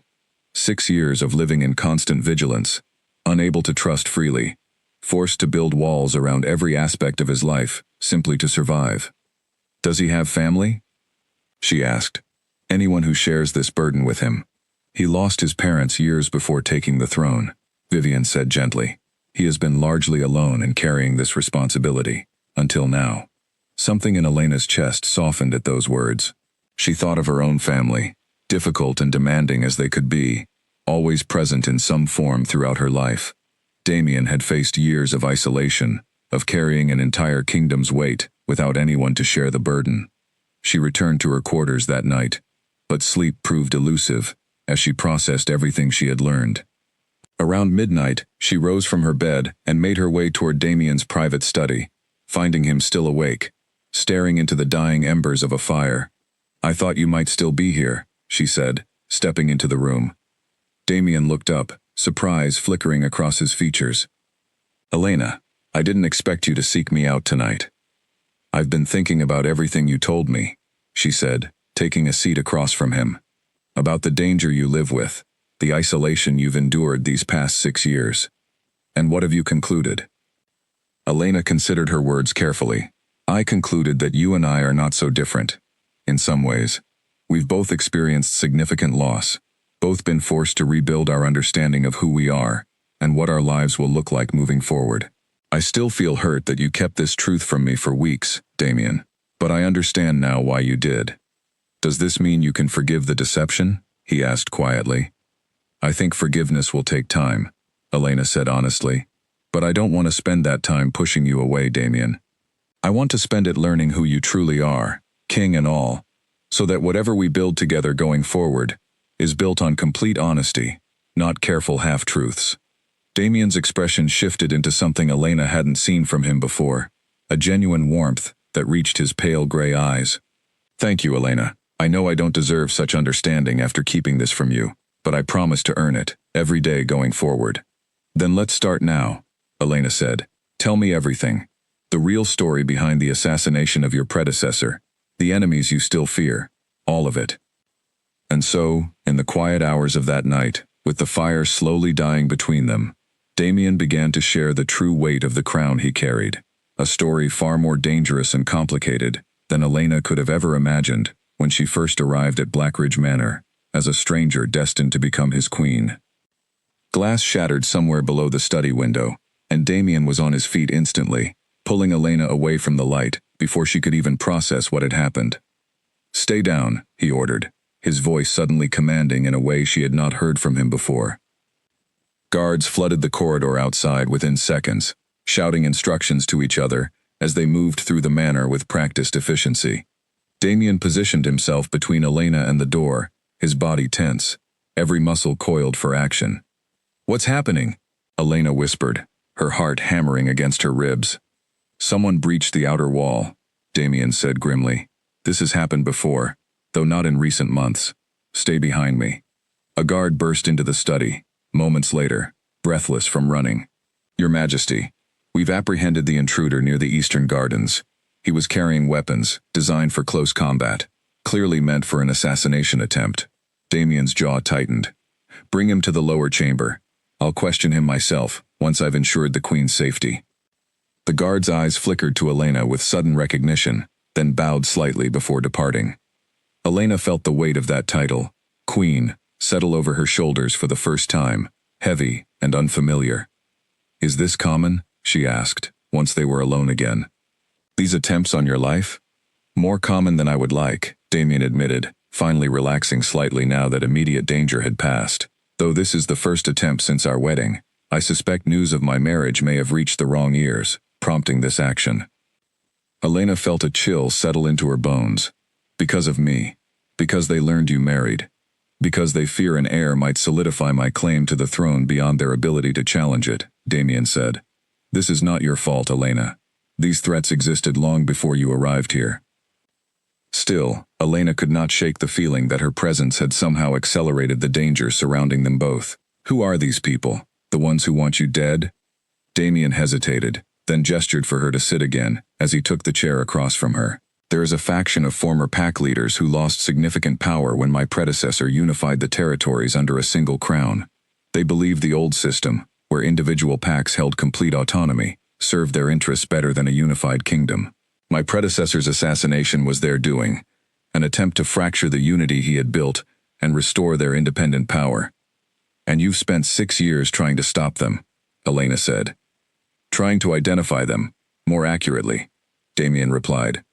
S1: 6 years of living in constant vigilance, unable to trust freely, forced to build walls around every aspect of his life, simply to survive. Does he have family? She asked. Anyone who shares this burden with him. He lost his parents years before taking the throne, Vivian said gently. He has been largely alone in carrying this responsibility, until now. Something in Elena's chest softened at those words. She thought of her own family, difficult and demanding as they could be, always present in some form throughout her life. Damien had faced years of isolation, of carrying an entire kingdom's weight without anyone to share the burden. She returned to her quarters that night, but sleep proved elusive as she processed everything she had learned. Around midnight, she rose from her bed and made her way toward Damien's private study, finding him still awake, staring into the dying embers of a fire. I thought you might still be here, she said, stepping into the room. Damien looked up, surprise flickering across his features. Elena, I didn't expect you to seek me out tonight. I've been thinking about everything you told me, she said, taking a seat across from him. About the danger you live with, the isolation you've endured these past 6 years. And what have you concluded? Elena considered her words carefully. I concluded that you and I are not so different. In some ways, we've both experienced significant loss, both been forced to rebuild our understanding of who we are, and what our lives will look like moving forward. I still feel hurt that you kept this truth from me for weeks, Damien, but I understand now why you did. Does this mean you can forgive the deception? He asked quietly. I think forgiveness will take time, Elena said honestly, but I don't want to spend that time pushing you away, Damien. I want to spend it learning who you truly are, king and all, so that whatever we build together going forward, is built on complete honesty, not careful half-truths. Damien's expression shifted into something Elena hadn't seen from him before, a genuine warmth that reached his pale gray eyes. Thank you, Elena. I know I don't deserve such understanding after keeping this from you, but I promise to earn it, every day going forward. Then let's start now, Elena said. Tell me everything. The real story behind the assassination of your predecessor, the enemies you still fear, all of it. And so, in the quiet hours of that night, with the fire slowly dying between them, Damien began to share the true weight of the crown he carried, a story far more dangerous and complicated than Elena could have ever imagined when she first arrived at Blackridge Manor, as a stranger destined to become his queen. Glass shattered somewhere below the study window, and Damien was on his feet instantly, pulling Elena away from the light before she could even process what had happened. Stay down, he ordered, his voice suddenly commanding in a way she had not heard from him before. Guards flooded the corridor outside within seconds, shouting instructions to each other as they moved through the manor with practiced efficiency. Damien positioned himself between Elena and the door, his body tense, every muscle coiled for action. What's happening? Elena whispered, her heart hammering against her ribs. Someone breached the outer wall, Damien said grimly. This has happened before, though not in recent months. Stay behind me. A guard burst into the study, moments later, breathless from running. Your Majesty, we've apprehended the intruder near the Eastern Gardens. He was carrying weapons, designed for close combat, clearly meant for an assassination attempt. Damien's jaw tightened. Bring him to the lower chamber. I'll question him myself, once I've ensured the Queen's safety. The guard's eyes flickered to Elena with sudden recognition, then bowed slightly before departing. Elena felt the weight of that title, Queen, settle over her shoulders for the first time, heavy and unfamiliar. Is this common? She asked, once they were alone again. These attempts on your life? More common than I would like, Damien admitted, finally relaxing slightly now that immediate danger had passed. Though this is the first attempt since our wedding, I suspect news of my marriage may have reached the wrong ears, prompting this action. Elena felt a chill settle into her bones. Because of me. Because they learned you married. Because they fear an heir might solidify my claim to the throne beyond their ability to challenge it, Damien said. This is not your fault, Elena. These threats existed long before you arrived here. Still, Elena could not shake the feeling that her presence had somehow accelerated the danger surrounding them both. Who are these people? The ones who want you dead? Damien hesitated, then gestured for her to sit again, as he took the chair across from her. There is a faction of former pack leaders who lost significant power when my predecessor unified the territories under a single crown. They believe the old system, where individual packs held complete autonomy, served their interests better than a unified kingdom. My predecessor's assassination was their doing, an attempt to fracture the unity he had built and restore their independent power. And you've spent 6 years trying to stop them, Elena said. Trying to identify them, more accurately, Damien replied.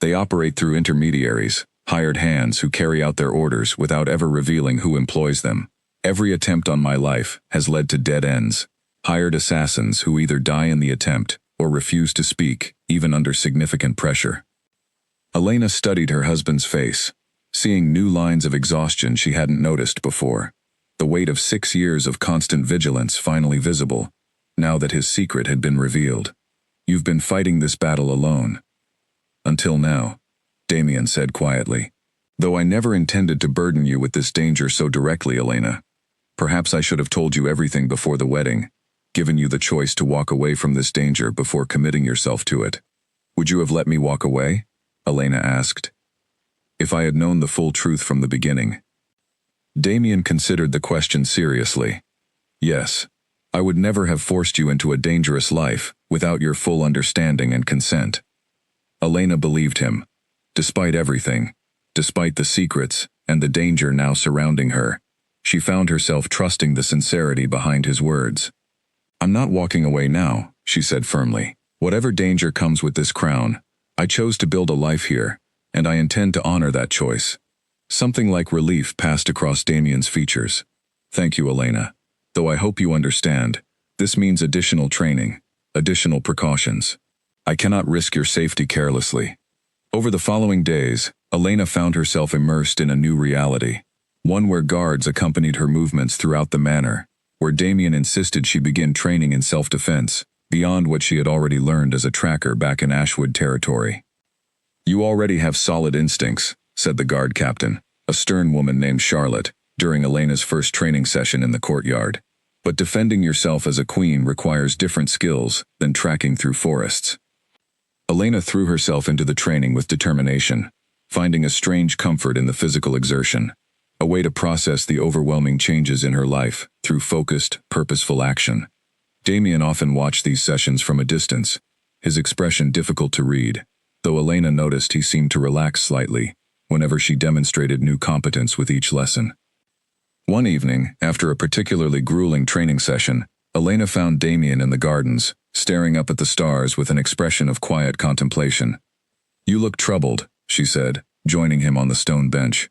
S1: They operate through intermediaries, hired hands who carry out their orders without ever revealing who employs them. Every attempt on my life has led to dead ends, hired assassins who either die in the attempt or refuse to speak, even under significant pressure. Elena studied her husband's face, seeing new lines of exhaustion she hadn't noticed before. The weight of 6 years of constant vigilance finally visible, now that his secret had been revealed. You've been fighting this battle alone. Until now, Damien said quietly. Though I never intended to burden you with this danger so directly, Elena. Perhaps I should have told you everything before the wedding, given you the choice to walk away from this danger before committing yourself to it. Would you have let me walk away? Elena asked. If I had known the full truth from the beginning. Damien considered the question seriously. Yes, I would never have forced you into a dangerous life without your full understanding and consent. Elena believed him. Despite everything, despite the secrets and the danger now surrounding her, she found herself trusting the sincerity behind his words. I'm not walking away now, she said firmly. Whatever danger comes with this crown, I chose to build a life here, and I intend to honor that choice. Something like relief passed across Damien's features. Thank you, Elena. Though I hope you understand, this means additional training, additional precautions. I cannot risk your safety carelessly. Over the following days, Elena found herself immersed in a new reality. One where guards accompanied her movements throughout the manor, where Damien insisted she begin training in self-defense, beyond what she had already learned as a tracker back in Ashwood territory. "You already have solid instincts," said the guard captain, a stern woman named Charlotte, during Elena's first training session in the courtyard. "But defending yourself as a queen requires different skills than tracking through forests." Elena threw herself into the training with determination, finding a strange comfort in the physical exertion, a way to process the overwhelming changes in her life through focused, purposeful action. Damien often watched these sessions from a distance, his expression difficult to read, though Elena noticed he seemed to relax slightly whenever she demonstrated new competence with each lesson. One evening, after a particularly grueling training session, Elena found Damien in the gardens, staring up at the stars with an expression of quiet contemplation. "You look troubled," she said, joining him on the stone bench.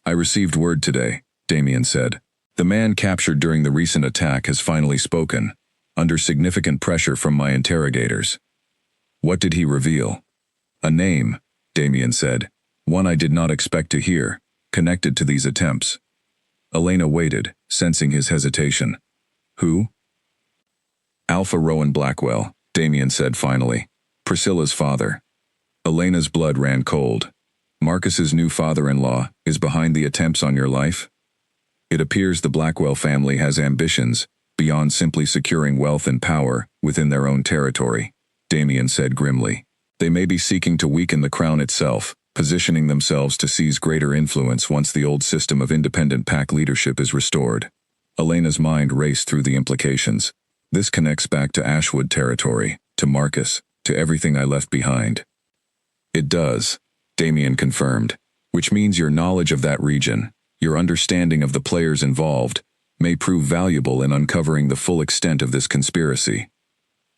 S1: "I received word today," Damien said. "The man captured during the recent attack has finally spoken, under significant pressure from my interrogators." "What did he reveal?" "A name," Damien said, "one I did not expect to hear, connected to these attempts." Elena waited, sensing his hesitation. "Who?" "Alpha Rowan Blackwell," Damien said finally. "Priscilla's father." Elena's blood ran cold. "Marcus's new father-in-law is behind the attempts on your life?" "It appears the Blackwell family has ambitions beyond simply securing wealth and power within their own territory," Damien said grimly. "They may be seeking to weaken the crown itself, positioning themselves to seize greater influence once the old system of independent pack leadership is restored." Elena's mind raced through the implications. "This connects back to Ashwood territory, to Marcus, to everything I left behind." "It does," Damien confirmed, "which means your knowledge of that region, your understanding of the players involved, may prove valuable in uncovering the full extent of this conspiracy."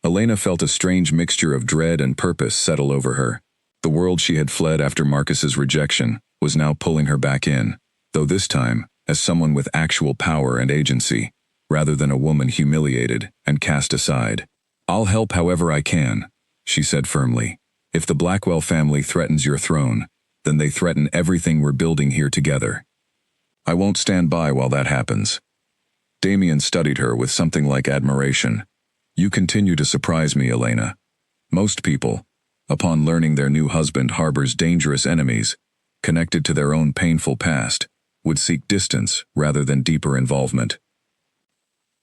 S1: Elena felt a strange mixture of dread and purpose settle over her. The world she had fled after Marcus's rejection was now pulling her back in, though this time as someone with actual power and agency, rather than a woman humiliated and cast aside. "I'll help however I can," she said firmly. "If the Blackwell family threatens your throne, then they threaten everything we're building here together. I won't stand by while that happens." Damien studied her with something like admiration. "You continue to surprise me, Elena. Most people, upon learning their new husband harbors dangerous enemies, connected to their own painful past, would seek distance rather than deeper involvement."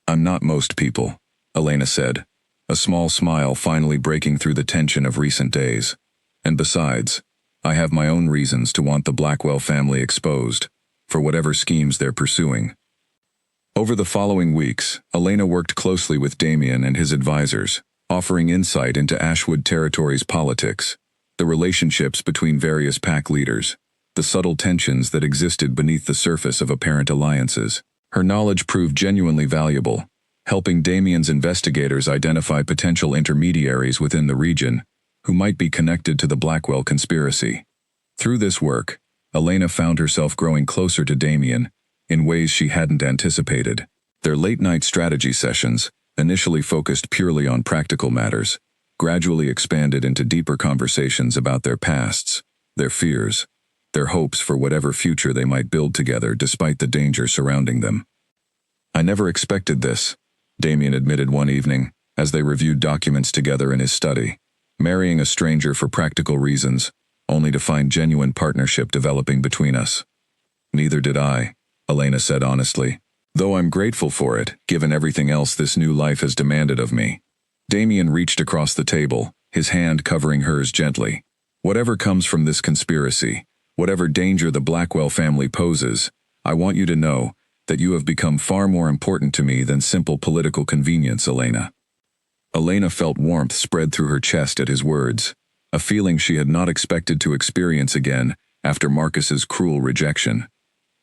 S1: "I'm not most people," Elena said, a small smile finally breaking through the tension of recent days. "And besides, I have my own reasons to want the Blackwell family exposed, for whatever schemes they're pursuing." Over the following weeks, Elena worked closely with Damien and his advisors, offering insight into Ashwood territory's politics, the relationships between various pack leaders, the subtle tensions that existed beneath the surface of apparent alliances. Her knowledge proved genuinely valuable, helping Damien's investigators identify potential intermediaries within the region who might be connected to the Blackwell conspiracy. Through this work, Elena found herself growing closer to Damien in ways she hadn't anticipated. Their late-night strategy sessions, initially focused purely on practical matters, gradually expanded into deeper conversations about their pasts, their fears, their hopes for whatever future they might build together despite the danger surrounding them. "I never expected this," Damien admitted one evening, as they reviewed documents together in his study. "Marrying a stranger for practical reasons, only to find genuine partnership developing between us." "Neither did I," Elena said honestly, "though I'm grateful for it, given everything else this new life has demanded of me." Damien reached across the table, his hand covering hers gently. "Whatever comes from this conspiracy, whatever danger the Blackwell family poses, I want you to know that you have become far more important to me than simple political convenience, Elena." Elena felt warmth spread through her chest at his words, a feeling she had not expected to experience again after Marcus's cruel rejection.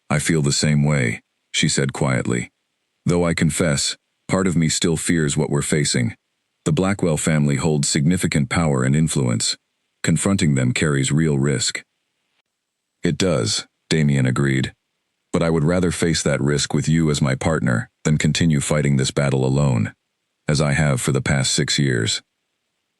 S1: "I feel the same way," she said quietly. "Though I confess, part of me still fears what we're facing. The Blackwell family holds significant power and influence. Confronting them carries real risk." "It does," Damien agreed. "But I would rather face that risk with you as my partner than continue fighting this battle alone, as I have for the past 6 years."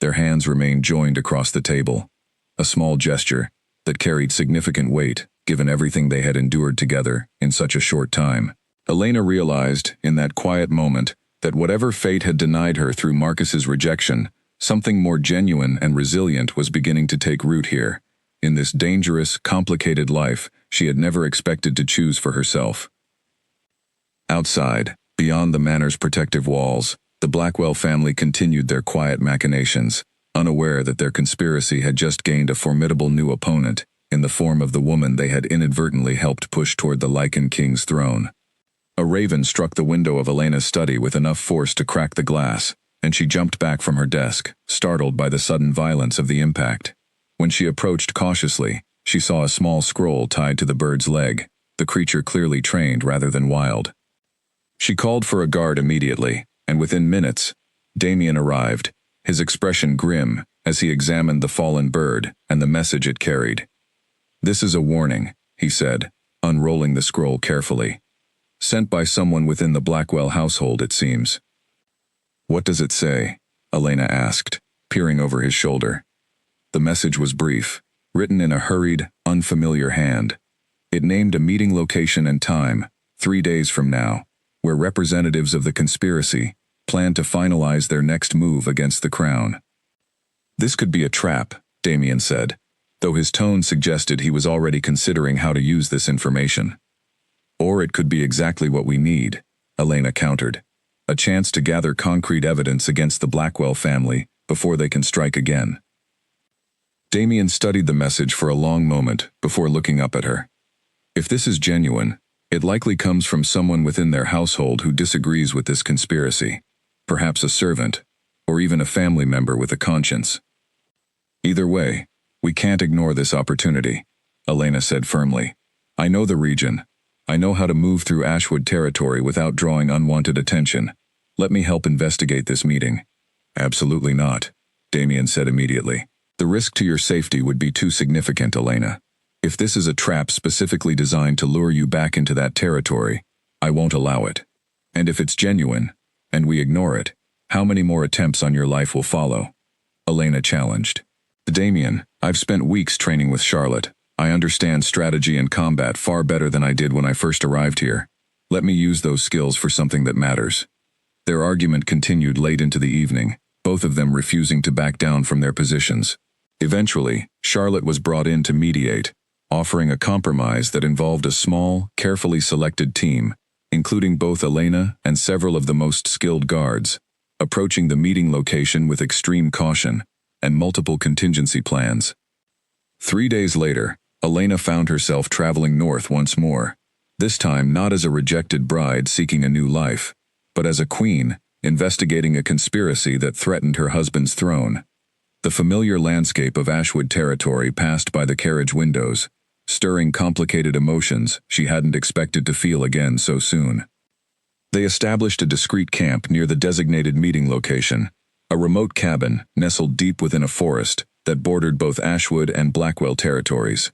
S1: Their hands remained joined across the table, a small gesture that carried significant weight given everything they had endured together in such a short time. Elena realized, in that quiet moment, that whatever fate had denied her through Marcus's rejection, something more genuine and resilient was beginning to take root here, in this dangerous, complicated life she had never expected to choose for herself. Outside, beyond the manor's protective walls, the Blackwell family continued their quiet machinations, unaware that their conspiracy had just gained a formidable new opponent, in the form of the woman they had inadvertently helped push toward the Lycan king's throne. A raven struck the window of Elena's study with enough force to crack the glass, and she jumped back from her desk, startled by the sudden violence of the impact. When she approached cautiously, she saw a small scroll tied to the bird's leg, the creature clearly trained rather than wild. She called for a guard immediately, and within minutes, Damien arrived, his expression grim as he examined the fallen bird and the message it carried. "This is a warning," he said, unrolling the scroll carefully. "Sent by someone within the Blackwell household, it seems." "What does it say?" Elena asked, peering over his shoulder. The message was brief, written in a hurried, unfamiliar hand. It named a meeting location and time, 3 days from now, where representatives of the conspiracy planned to finalize their next move against the crown. "This could be a trap," Damien said, though his tone suggested he was already considering how to use this information. "Or it could be exactly what we need," Elena countered. "A chance to gather concrete evidence against the Blackwell family before they can strike again." Damien studied the message for a long moment before looking up at her. If this is genuine, it likely comes from someone within their household who disagrees with this conspiracy, perhaps a servant, or even a family member with a conscience. "Either way, we can't ignore this opportunity," Elena said firmly. "I know the region. I know how to move through Ashwood territory without drawing unwanted attention. Let me help investigate this meeting." "Absolutely not," Damien said immediately. "The risk to your safety would be too significant, Elena. If this is a trap specifically designed to lure you back into that territory, I won't allow it. And if it's genuine, and we ignore it, how many more attempts on your life will follow?" Elena challenged. "Damien, I've spent weeks training with Charlotte. I understand strategy and combat far better than I did when I first arrived here. Let me use those skills for something that matters." Their argument continued late into the evening, both of them refusing to back down from their positions. Eventually, Charlotte was brought in to mediate, offering a compromise that involved a small, carefully selected team, including both Elena and several of the most skilled guards, approaching the meeting location with extreme caution and multiple contingency plans. 3 days later, Elena found herself traveling north once more, this time not as a rejected bride seeking a new life, but as a queen investigating a conspiracy that threatened her husband's throne. The familiar landscape of Ashwood territory passed by the carriage windows, stirring complicated emotions she hadn't expected to feel again so soon. They established a discreet camp near the designated meeting location, a remote cabin nestled deep within a forest that bordered both Ashwood and Blackwell territories.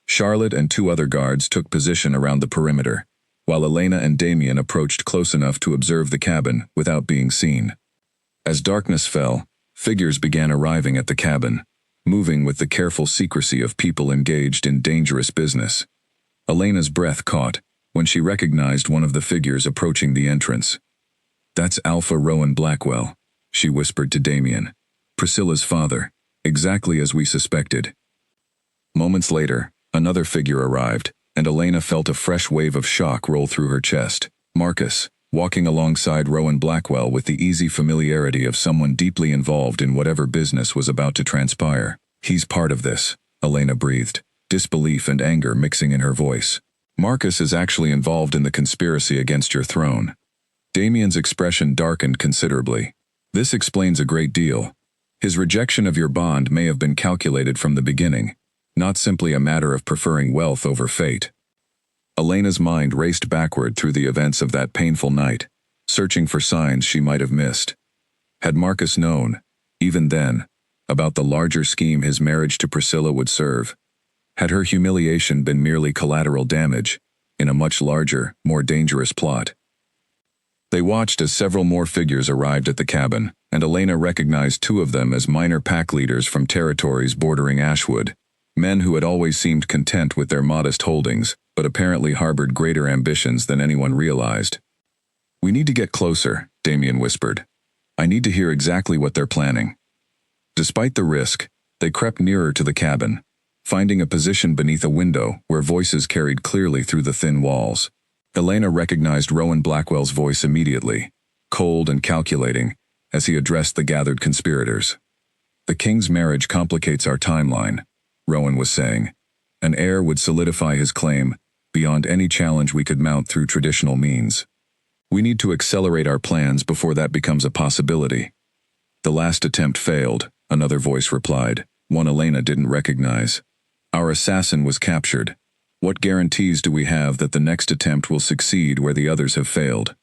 S1: Charlotte and 2 other guards took position around the perimeter, while Elena and Damien approached close enough to observe the cabin without being seen. As darkness fell, figures began arriving at the cabin, moving with the careful secrecy of people engaged in dangerous business. Elena's breath caught when she recognized one of the figures approaching the entrance. "That's Alpha Rowan Blackwell," she whispered to Damien. "Priscilla's father, exactly as we suspected." Moments later, another figure arrived, and Elena felt a fresh wave of shock roll through her chest. Marcus, walking alongside Rowan Blackwell with the easy familiarity of someone deeply involved in whatever business was about to transpire. "He's part of this," Elena breathed, disbelief and anger mixing in her voice. "Marcus is actually involved in the conspiracy against your throne." Damien's expression darkened considerably. "This explains a great deal. His rejection of your bond may have been calculated from the beginning, not simply a matter of preferring wealth over fate." Elena's mind raced backward through the events of that painful night, searching for signs she might have missed. Had Marcus known, even then, about the larger scheme his marriage to Priscilla would serve? Had her humiliation been merely collateral damage in a much larger, more dangerous plot? They watched as several more figures arrived at the cabin, and Elena recognized 2 of them as minor pack leaders from territories bordering Ashwood, Men who had always seemed content with their modest holdings, but apparently harbored greater ambitions than anyone realized. "We need to get closer," Damien whispered. "I need to hear exactly what they're planning." Despite the risk, they crept nearer to the cabin, finding a position beneath a window where voices carried clearly through the thin walls. Elena recognized Rowan Blackwell's voice immediately, cold and calculating, as he addressed the gathered conspirators. "The king's marriage complicates our timeline," Rowan was saying. "An heir would solidify his claim beyond any challenge we could mount through traditional means. We need to accelerate our plans before that becomes a possibility." "The last attempt failed," another voice replied, one Elena didn't recognize. "Our assassin was captured. What guarantees do we have that the next attempt will succeed where the others have failed?"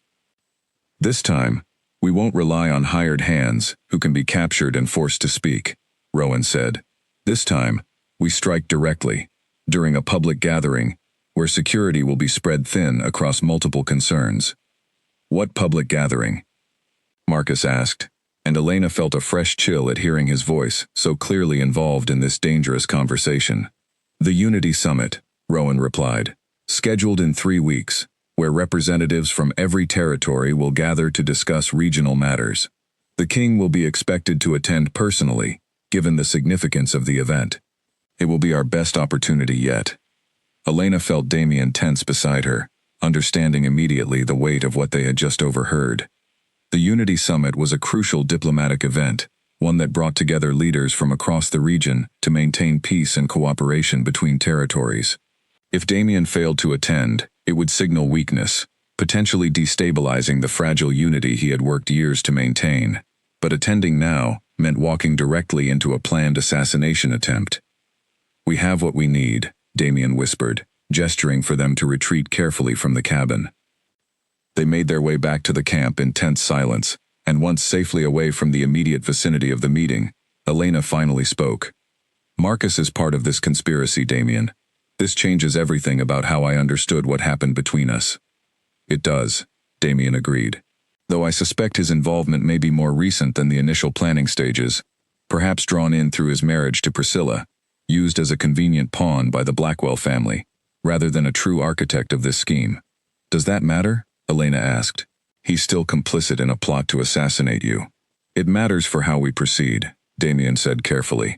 S1: "This time, we won't rely on hired hands who can be captured and forced to speak," Rowan said. "This time, we strike directly, during a public gathering, where security will be spread thin across multiple concerns." "What public gathering?" Marcus asked, and Elena felt a fresh chill at hearing his voice, so clearly involved in this dangerous conversation. "The Unity Summit," Rowan replied, "scheduled in 3 weeks, where representatives from every territory will gather to discuss regional matters. The king will be expected to attend personally, given the significance of the event. It will be our best opportunity yet." Elena felt Damien tense beside her, understanding immediately the weight of what they had just overheard. The Unity Summit was a crucial diplomatic event, one that brought together leaders from across the region to maintain peace and cooperation between territories. If Damien failed to attend, it would signal weakness, potentially destabilizing the fragile unity he had worked years to maintain. But attending now meant walking directly into a planned assassination attempt. "We have what we need," Damien whispered, gesturing for them to retreat carefully from the cabin. They made their way back to the camp in tense silence, and once safely away from the immediate vicinity of the meeting, Elena finally spoke. "Marcus is part of this conspiracy, Damien. This changes everything about how I understood what happened between us." "It does," Damien agreed. "Though I suspect his involvement may be more recent than the initial planning stages, perhaps drawn in through his marriage to Priscilla, used as a convenient pawn by the Blackwell family, rather than a true architect of this scheme." "Does that matter?" Elena asked. "He's still complicit in a plot to assassinate you." "It matters for how we proceed," Damien said carefully.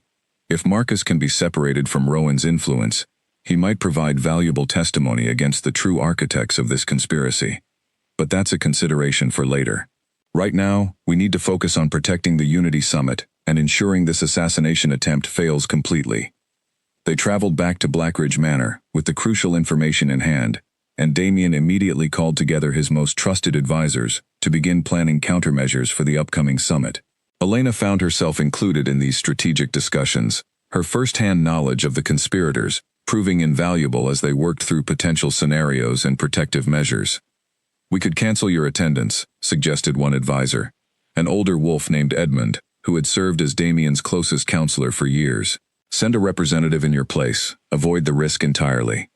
S1: "If Marcus can be separated from Rowan's influence, he might provide valuable testimony against the true architects of this conspiracy. But that's a consideration for later. Right now, we need to focus on protecting the Unity Summit and ensuring this assassination attempt fails completely." They traveled back to Blackridge Manor with the crucial information in hand, and Damien immediately called together his most trusted advisors to begin planning countermeasures for the upcoming summit. Elena found herself included in these strategic discussions, her first-hand knowledge of the conspirators proving invaluable as they worked through potential scenarios and protective measures. "We could cancel your attendance," suggested one advisor, an older wolf named Edmund, who had served as Damien's closest counselor for years. "Send a representative in your place. Avoid the risk entirely."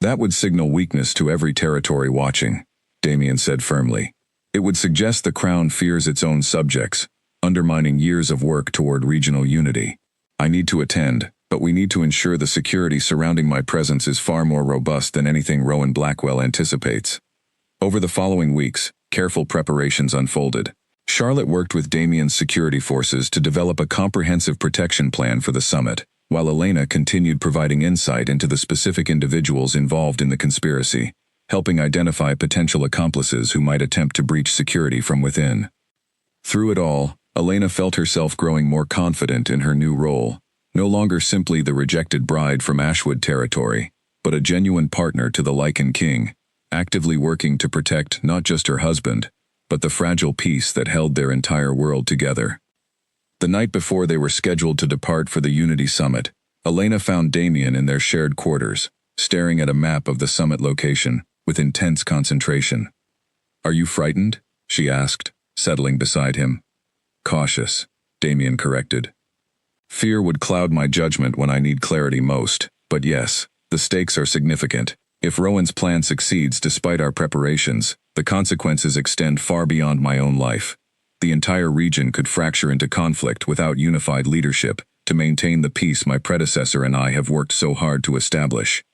S1: "That would signal weakness to every territory watching," Damien said firmly. "It would suggest the crown fears its own subjects, undermining years of work toward regional unity. I need to attend, but we need to ensure the security surrounding my presence is far more robust than anything Rowan Blackwell anticipates." Over the following weeks, careful preparations unfolded. Charlotte worked with Damien's security forces to develop a comprehensive protection plan for the summit, while Elena continued providing insight into the specific individuals involved in the conspiracy, helping identify potential accomplices who might attempt to breach security from within. Through it all, Elena felt herself growing more confident in her new role, no longer simply the rejected bride from Ashwood territory, but a genuine partner to the Lycan king, actively working to protect not just her husband, but the fragile peace that held their entire world together. The night before they were scheduled to depart for the Unity Summit, Elena found Damien in their shared quarters, staring at a map of the summit location with intense concentration. "Are you frightened?" she asked, settling beside him. "Cautious," Damien corrected. "Fear would cloud my judgment when I need clarity most, but yes, the stakes are significant. If Rowan's plan succeeds despite our preparations, the consequences extend far beyond my own life. The entire region could fracture into conflict without unified leadership, to maintain the peace my predecessor and I have worked so hard to establish.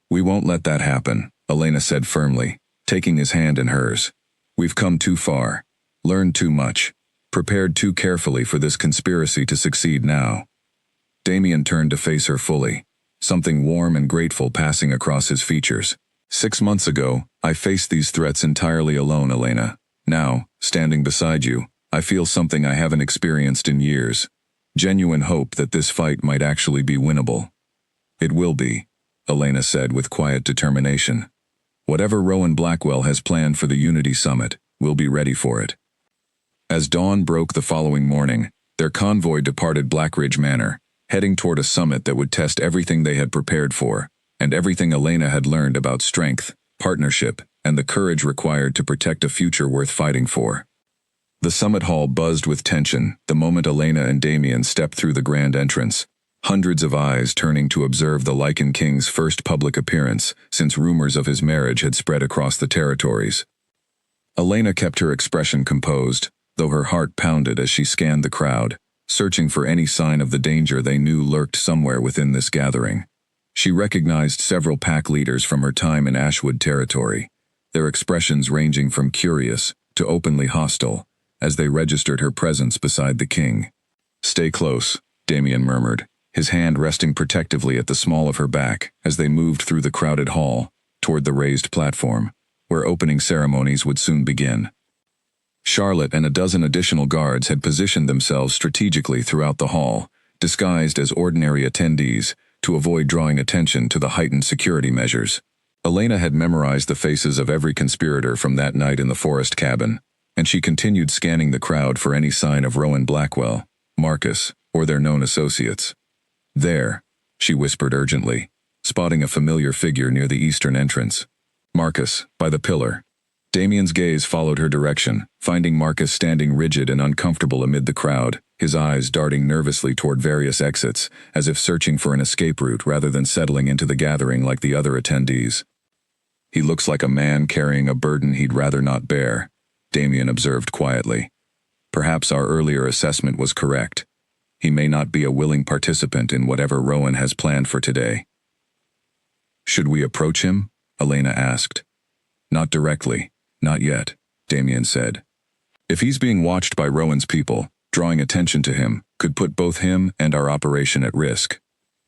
S1: We won't let that happen, Elena said firmly, taking his hand in hers. We've come too far, learned too much, prepared too carefully for this conspiracy to succeed now. Damien turned to face her fully, something warm and grateful passing across his features. 6 months ago, I faced these threats entirely alone, Elena. Now, standing beside you, I feel something I haven't experienced in years. Genuine hope that this fight might actually be winnable. It will be, Elena said with quiet determination. Whatever Rowan Blackwell has planned for the Unity Summit, we'll be ready for it. As dawn broke the following morning, their convoy departed Blackridge Manor, heading toward a summit that would test everything they had prepared for, and everything Elena had learned about strength, partnership, and the courage required to protect a future worth fighting for. The summit hall buzzed with tension the moment Elena and Damien stepped through the grand entrance, hundreds of eyes turning to observe the Lycan King's first public appearance since rumors of his marriage had spread across the territories. Elena kept her expression composed, though her heart pounded as she scanned the crowd, searching for any sign of the danger they knew lurked somewhere within this gathering. She recognized several pack leaders from her time in Ashwood territory, their expressions ranging from curious to openly hostile, as they registered her presence beside the king. "Stay close," Damien murmured, his hand resting protectively at the small of her back as they moved through the crowded hall toward the raised platform, where opening ceremonies would soon begin. Charlotte and a dozen additional guards had positioned themselves strategically throughout the hall, disguised as ordinary attendees, to avoid drawing attention to the heightened security measures. Elena had memorized the faces of every conspirator from that night in the forest cabin, and she continued scanning the crowd for any sign of Rowan Blackwell, Marcus, or their known associates. "There," she whispered urgently, spotting a familiar figure near the eastern entrance. "Marcus, by the pillar." Damien's gaze followed her direction, finding Marcus standing rigid and uncomfortable amid the crowd, his eyes darting nervously toward various exits, as if searching for an escape route rather than settling into the gathering like the other attendees. "He looks like a man carrying a burden he'd rather not bear," Damien observed quietly. "Perhaps our earlier assessment was correct. He may not be a willing participant in whatever Rowan has planned for today." "Should we approach him?" Elena asked. "Not directly, not yet," Damien said. "If he's being watched by Rowan's people, drawing attention to him could put both him and our operation at risk.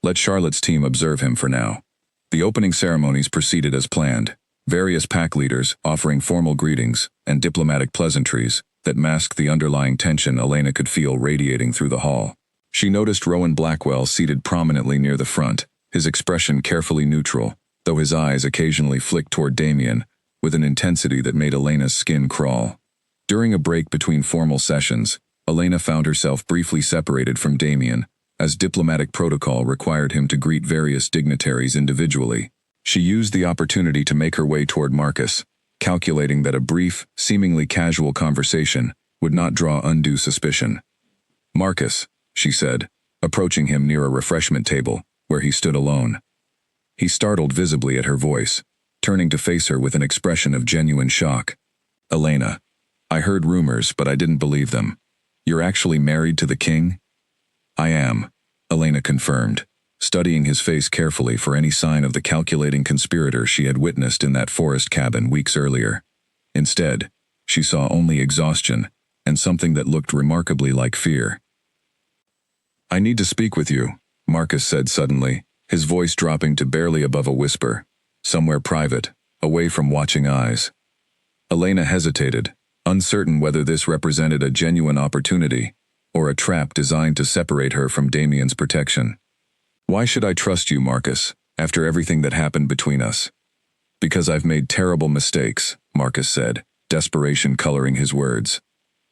S1: Let Charlotte's team observe him for now." The opening ceremonies proceeded as planned, various pack leaders offering formal greetings and diplomatic pleasantries that masked the underlying tension Elena could feel radiating through the hall. She noticed Rowan Blackwell seated prominently near the front, his expression carefully neutral, though his eyes occasionally flicked toward Damien, with an intensity that made Elena's skin crawl. During a break between formal sessions, Elena found herself briefly separated from Damien, as diplomatic protocol required him to greet various dignitaries individually. She used the opportunity to make her way toward Marcus, calculating that a brief, seemingly casual conversation would not draw undue suspicion. "Marcus," she said, approaching him near a refreshment table, where he stood alone. He startled visibly at her voice, turning to face her with an expression of genuine shock. "Elena, I heard rumors, but I didn't believe them. You're actually married to the king?" "I am," Elena confirmed, studying his face carefully for any sign of the calculating conspirator she had witnessed in that forest cabin weeks earlier. Instead, she saw only exhaustion and something that looked remarkably like fear. "I need to speak with you," Marcus said suddenly, his voice dropping to barely above a whisper, somewhere private, away from watching eyes. Elena hesitated, uncertain whether this represented a genuine opportunity or a trap designed to separate her from Damien's protection. "Why should I trust you, Marcus, after everything that happened between us?" "Because I've made terrible mistakes," Marcus said, desperation coloring his words.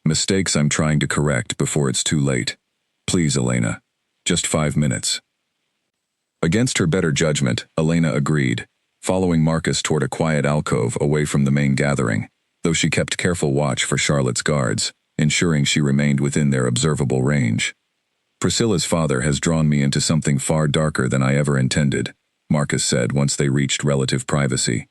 S1: "Mistakes I'm trying to correct before it's too late. Please, Elena, just 5 minutes." Against her better judgment, Elena agreed, following Marcus toward a quiet alcove away from the main gathering, though she kept careful watch for Charlotte's guards, ensuring she remained within their observable range. "Priscilla's father has drawn me into something far darker than I ever intended," Marcus said once they reached relative privacy.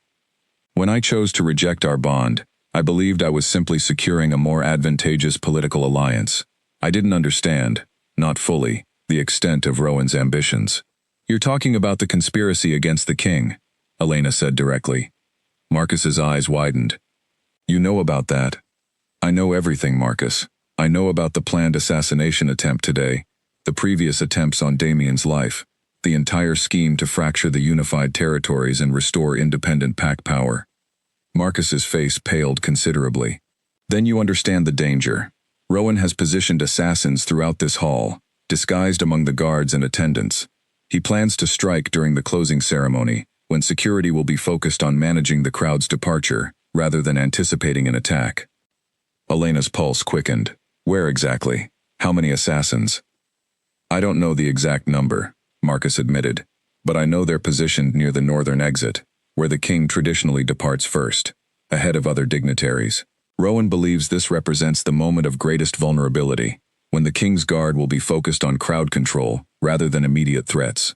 S1: "When I chose to reject our bond, I believed I was simply securing a more advantageous political alliance. I didn't understand, not fully, the extent of Rowan's ambitions. "You're talking about the conspiracy against the king," Elena said directly. Marcus's eyes widened. "You know about that?" "I know everything, Marcus. I know about the planned assassination attempt today, the previous attempts on Damien's life, the entire scheme to fracture the unified territories and restore independent pack power." Marcus's face paled considerably. "Then you understand the danger. Rowan has positioned assassins throughout this hall, disguised among the guards and attendants. He plans to strike during the closing ceremony, when security will be focused on managing the crowd's departure, rather than anticipating an attack." Elena's pulse quickened. "Where exactly? How many assassins?" "I don't know the exact number," Marcus admitted, "but I know they're positioned near the northern exit, where the king traditionally departs first, ahead of other dignitaries. Rowan believes this represents the moment of greatest vulnerability, when the king's guard will be focused on crowd control rather than immediate threats."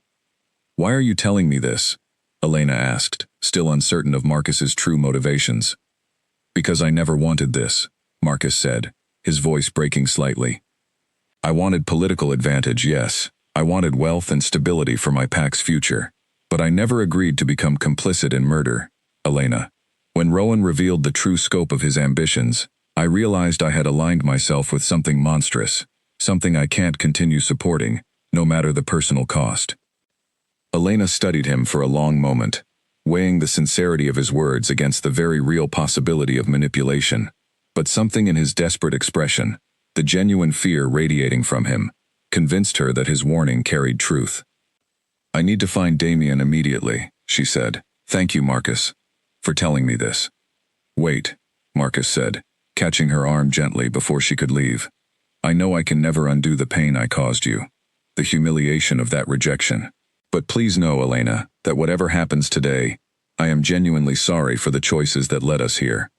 S1: "Why are you telling me this?" Elena asked, still uncertain of Marcus's true motivations. "Because I never wanted this," Marcus said, his voice breaking slightly. "I wanted political advantage, yes. I wanted wealth and stability for my pack's future. But I never agreed to become complicit in murder, Elena. When Rowan revealed the true scope of his ambitions, I realized I had aligned myself with something monstrous, something I can't continue supporting, no matter the personal cost." Elena studied him for a long moment, weighing the sincerity of his words against the very real possibility of manipulation. But something in his desperate expression, the genuine fear radiating from him, convinced her that his warning carried truth. "I need to find Damien immediately," she said. "Thank you, Marcus, for telling me this." "Wait," Marcus said, catching her arm gently before she could leave. "I know I can never undo the pain I caused you, the humiliation of that rejection. But please know, Elena, that whatever happens today, I am genuinely sorry for the choices that led us here."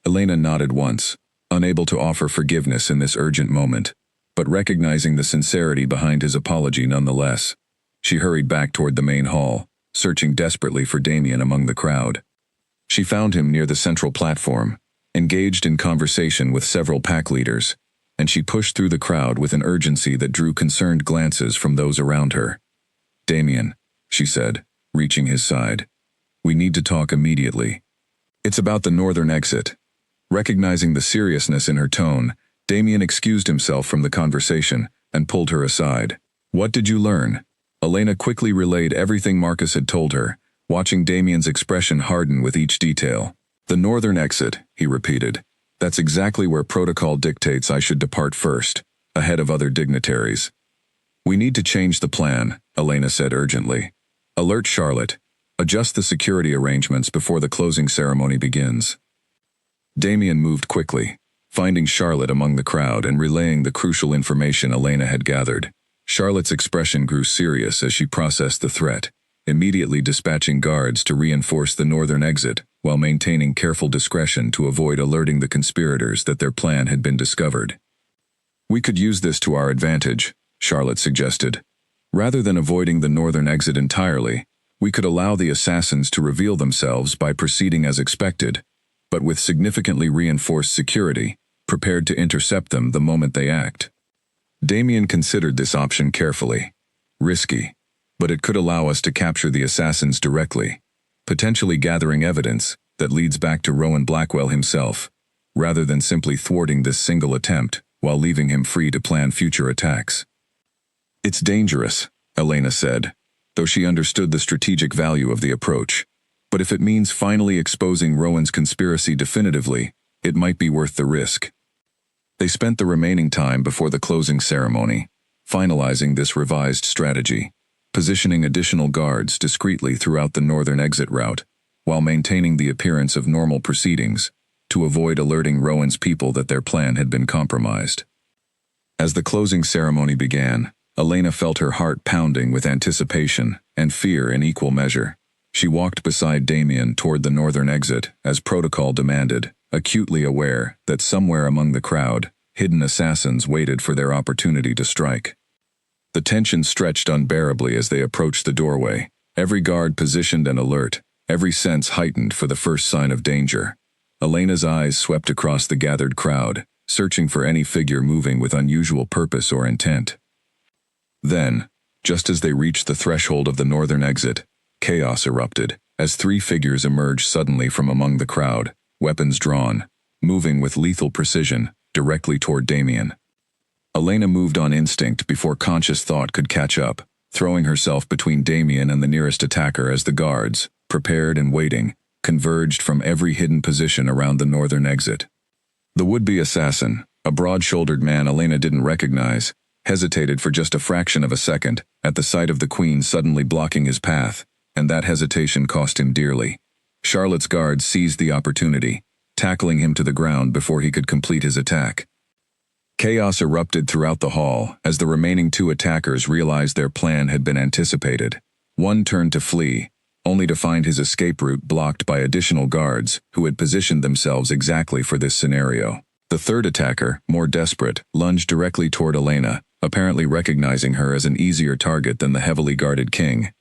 S1: Elena nodded once, unable to offer forgiveness in this urgent moment, but recognizing the sincerity behind his apology nonetheless. She hurried back toward the main hall, searching desperately for Damien among the crowd. She found him near the central platform, engaged in conversation with several pack leaders, and she pushed through the crowd with an urgency that drew concerned glances from those around her. "Damien," she said, reaching his side. "We need to talk immediately. It's about the northern exit." Recognizing the seriousness in her tone, Damien excused himself from the conversation and pulled her aside. "What did you learn?" Elena quickly relayed everything Marcus had told her, watching Damien's expression harden with each detail. "The northern exit," he repeated. "That's exactly where protocol dictates I should depart first, ahead of other dignitaries." "We need to change the plan," Elena said urgently. "Alert Charlotte. Adjust the security arrangements before the closing ceremony begins." Damien moved quickly, finding Charlotte among the crowd and relaying the crucial information Elena had gathered. Charlotte's expression grew serious as she processed the threat, immediately dispatching guards to reinforce the northern exit while maintaining careful discretion to avoid alerting the conspirators that their plan had been discovered. "We could use this to our advantage," Charlotte suggested. "Rather than avoiding the northern exit entirely, we could allow the assassins to reveal themselves by proceeding as expected, but with significantly reinforced security, prepared to intercept them the moment they act." Damien considered this option carefully. Risky, but it could allow us to capture the assassins directly, potentially gathering evidence that leads back to Rowan Blackwell himself, rather than simply thwarting this single attempt while leaving him free to plan future attacks. "It's dangerous," Elena said, though she understood the strategic value of the approach. "But if it means finally exposing Rowan's conspiracy definitively, it might be worth the risk." They spent the remaining time before the closing ceremony, finalizing this revised strategy, positioning additional guards discreetly throughout the northern exit route, while maintaining the appearance of normal proceedings, to avoid alerting Rowan's people that their plan had been compromised. As the closing ceremony began, Elena felt her heart pounding with anticipation and fear in equal measure. She walked beside Damien toward the northern exit, as protocol demanded, acutely aware that somewhere among the crowd, hidden assassins waited for their opportunity to strike. The tension stretched unbearably as they approached the doorway, every guard positioned and alert, every sense heightened for the first sign of danger. Elena's eyes swept across the gathered crowd, searching for any figure moving with unusual purpose or intent. Then, just as they reached the threshold of the northern exit, chaos erupted, as three figures emerged suddenly from among the crowd, weapons drawn, moving with lethal precision, directly toward Damien. Elena moved on instinct before conscious thought could catch up, throwing herself between Damien and the nearest attacker as the guards, prepared and waiting, converged from every hidden position around the northern exit. The would-be assassin, a broad-shouldered man Elena didn't recognize, hesitated for just a fraction of a second at the sight of the queen suddenly blocking his path, and that hesitation cost him dearly. Charlotte's guards seized the opportunity, tackling him to the ground before he could complete his attack. Chaos erupted throughout the hall as the remaining two attackers realized their plan had been anticipated. One turned to flee, only to find his escape route blocked by additional guards who had positioned themselves exactly for this scenario. The third attacker, more desperate, lunged directly toward Elena, apparently recognizing her as an easier target than the heavily guarded king.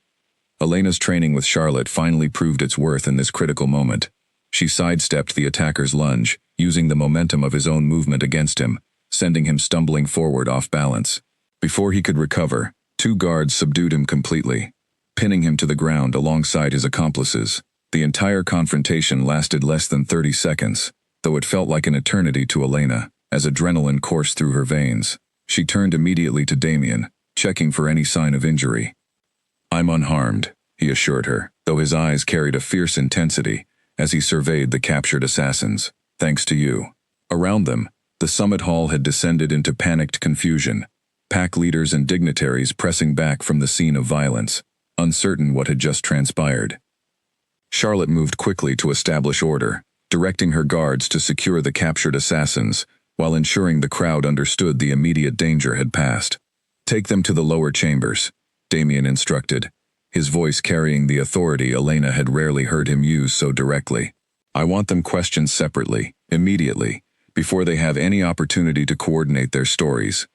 S1: Elena's training with Charlotte finally proved its worth in this critical moment. She sidestepped the attacker's lunge, using the momentum of his own movement against him, sending him stumbling forward off balance. Before he could recover, two guards subdued him completely, pinning him to the ground alongside his accomplices. The entire confrontation lasted less than 30 seconds, though it felt like an eternity to Elena, as adrenaline coursed through her veins. She turned immediately to Damien, checking for any sign of injury. "I'm unharmed," he assured her, though his eyes carried a fierce intensity as he surveyed the captured assassins. "Thanks to you." Around them, the summit hall had descended into panicked confusion, pack leaders and dignitaries pressing back from the scene of violence, uncertain what had just transpired. Charlotte moved quickly to establish order, directing her guards to secure the captured assassins, while ensuring the crowd understood the immediate danger had passed. "Take them to the lower chambers," Damien instructed, his voice carrying the authority Elena had rarely heard him use so directly. "I want them questioned separately, immediately, before they have any opportunity to coordinate their stories."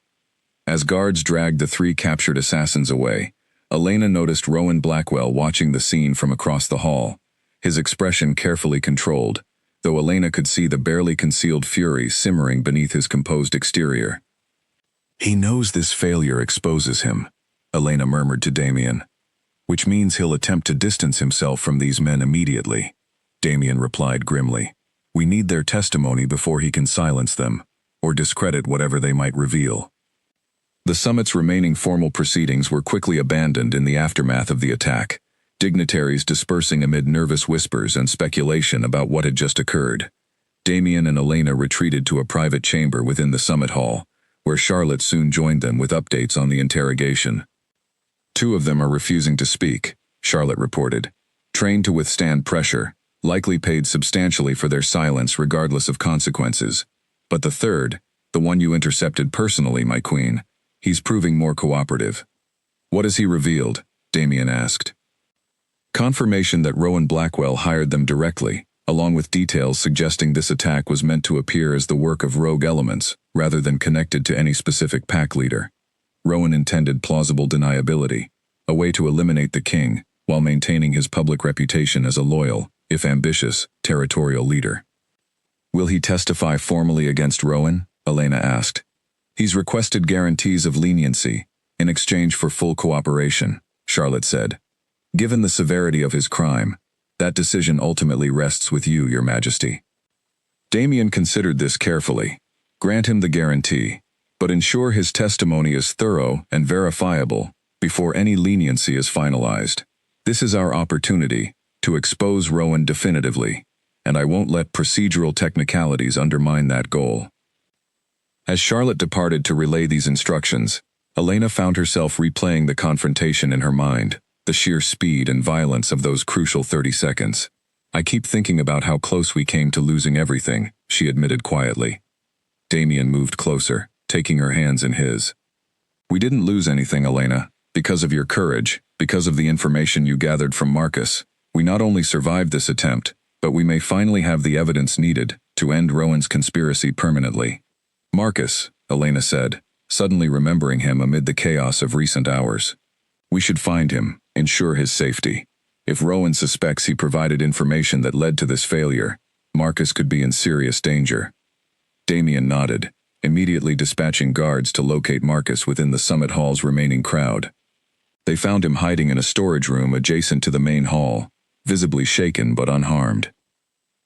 S1: As guards dragged the three captured assassins away, Elena noticed Rowan Blackwell watching the scene from across the hall, his expression carefully controlled, though Elena could see the barely concealed fury simmering beneath his composed exterior. "He knows this failure exposes him," Elena murmured to Damien. "Which means he'll attempt to distance himself from these men immediately," Damien replied grimly. "We need their testimony before he can silence them, or discredit whatever they might reveal." The summit's remaining formal proceedings were quickly abandoned in the aftermath of the attack, dignitaries dispersing amid nervous whispers and speculation about what had just occurred. Damien and Elena retreated to a private chamber within the summit hall, where Charlotte soon joined them with updates on the interrogation. "Two of them are refusing to speak," Charlotte reported. "Trained to withstand pressure, likely paid substantially for their silence regardless of consequences. But the third, the one you intercepted personally, my queen, he's proving more cooperative." "What has he revealed?" Damien asked. Confirmation that Rowan Blackwell hired them directly, along with details suggesting this attack was meant to appear as the work of rogue elements, rather than connected to any specific pack leader. Rowan intended plausible deniability, a way to eliminate the king, while maintaining his public reputation as a loyal, if ambitious, territorial leader. "Will he testify formally against Rowan?" Elena asked. "He's requested guarantees of leniency, in exchange for full cooperation," Charlotte said. "Given the severity of his crime, that decision ultimately rests with you, Your Majesty." Damien considered this carefully. Grant him the guarantee, but ensure his testimony is thorough and verifiable before any leniency is finalized. This is our opportunity to expose Rowan definitively, and I won't let procedural technicalities undermine that goal. As Charlotte departed to relay these instructions, Elena found herself replaying the confrontation in her mind, the sheer speed and violence of those crucial 30 seconds. "I keep thinking about how close we came to losing everything," she admitted quietly. Damien moved closer, taking her hands in his. "We didn't lose anything, Elena, because of your courage, because of the information you gathered from Marcus. We not only survived this attempt, but we may finally have the evidence needed to end Rowan's conspiracy permanently." "Marcus," Elena said, suddenly remembering him amid the chaos of recent hours. "We should find him, ensure his safety. If Rowan suspects he provided information that led to this failure, Marcus could be in serious danger." Damien nodded, immediately dispatching guards to locate Marcus within the summit hall's remaining crowd. They found him hiding in a storage room adjacent to the main hall, visibly shaken but unharmed.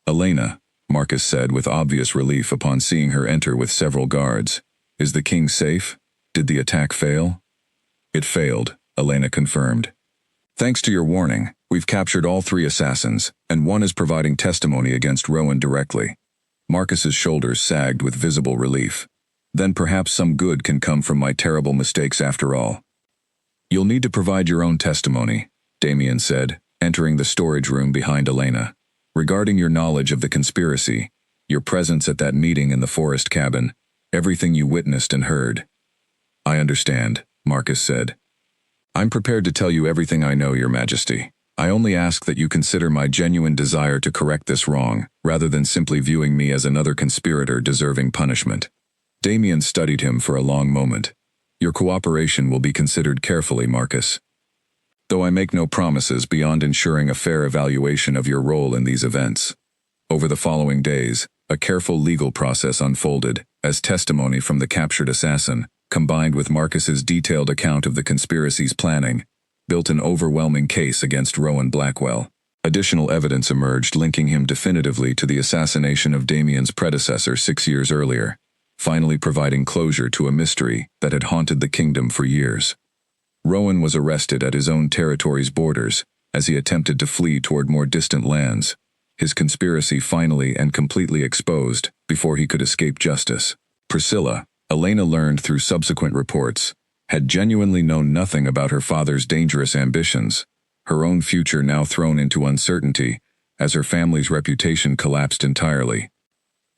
S1: "Elena," Marcus said with obvious relief upon seeing her enter with several guards, "is the king safe? Did the attack fail?" "It failed," Elena confirmed. "Thanks to your warning, we've captured all 3 assassins, and one is providing testimony against Rowan directly." Marcus's shoulders sagged with visible relief. "Then perhaps some good can come from my terrible mistakes after all." "You'll need to provide your own testimony," Damien said, entering the storage room behind Elena. "Regarding your knowledge of the conspiracy, your presence at that meeting in the forest cabin, everything you witnessed and heard." "I understand," Marcus said. "I'm prepared to tell you everything I know, Your Majesty. I only ask that you consider my genuine desire to correct this wrong, rather than simply viewing me as another conspirator deserving punishment." Damien studied him for a long moment. "Your cooperation will be considered carefully, Marcus. Though I make no promises beyond ensuring a fair evaluation of your role in these events." Over the following days, a careful legal process unfolded, as testimony from the captured assassin, combined with Marcus's detailed account of the conspiracy's planning, built an overwhelming case against Rowan Blackwell. Additional evidence emerged linking him definitively to the assassination of Damien's predecessor 6 years earlier, finally providing closure to a mystery that had haunted the kingdom for years. Rowan was arrested at his own territory's borders as he attempted to flee toward more distant lands, his conspiracy finally and completely exposed before he could escape justice. Priscilla, Elena learned through subsequent reports, had genuinely known nothing about her father's dangerous ambitions, her own future now thrown into uncertainty as her family's reputation collapsed entirely.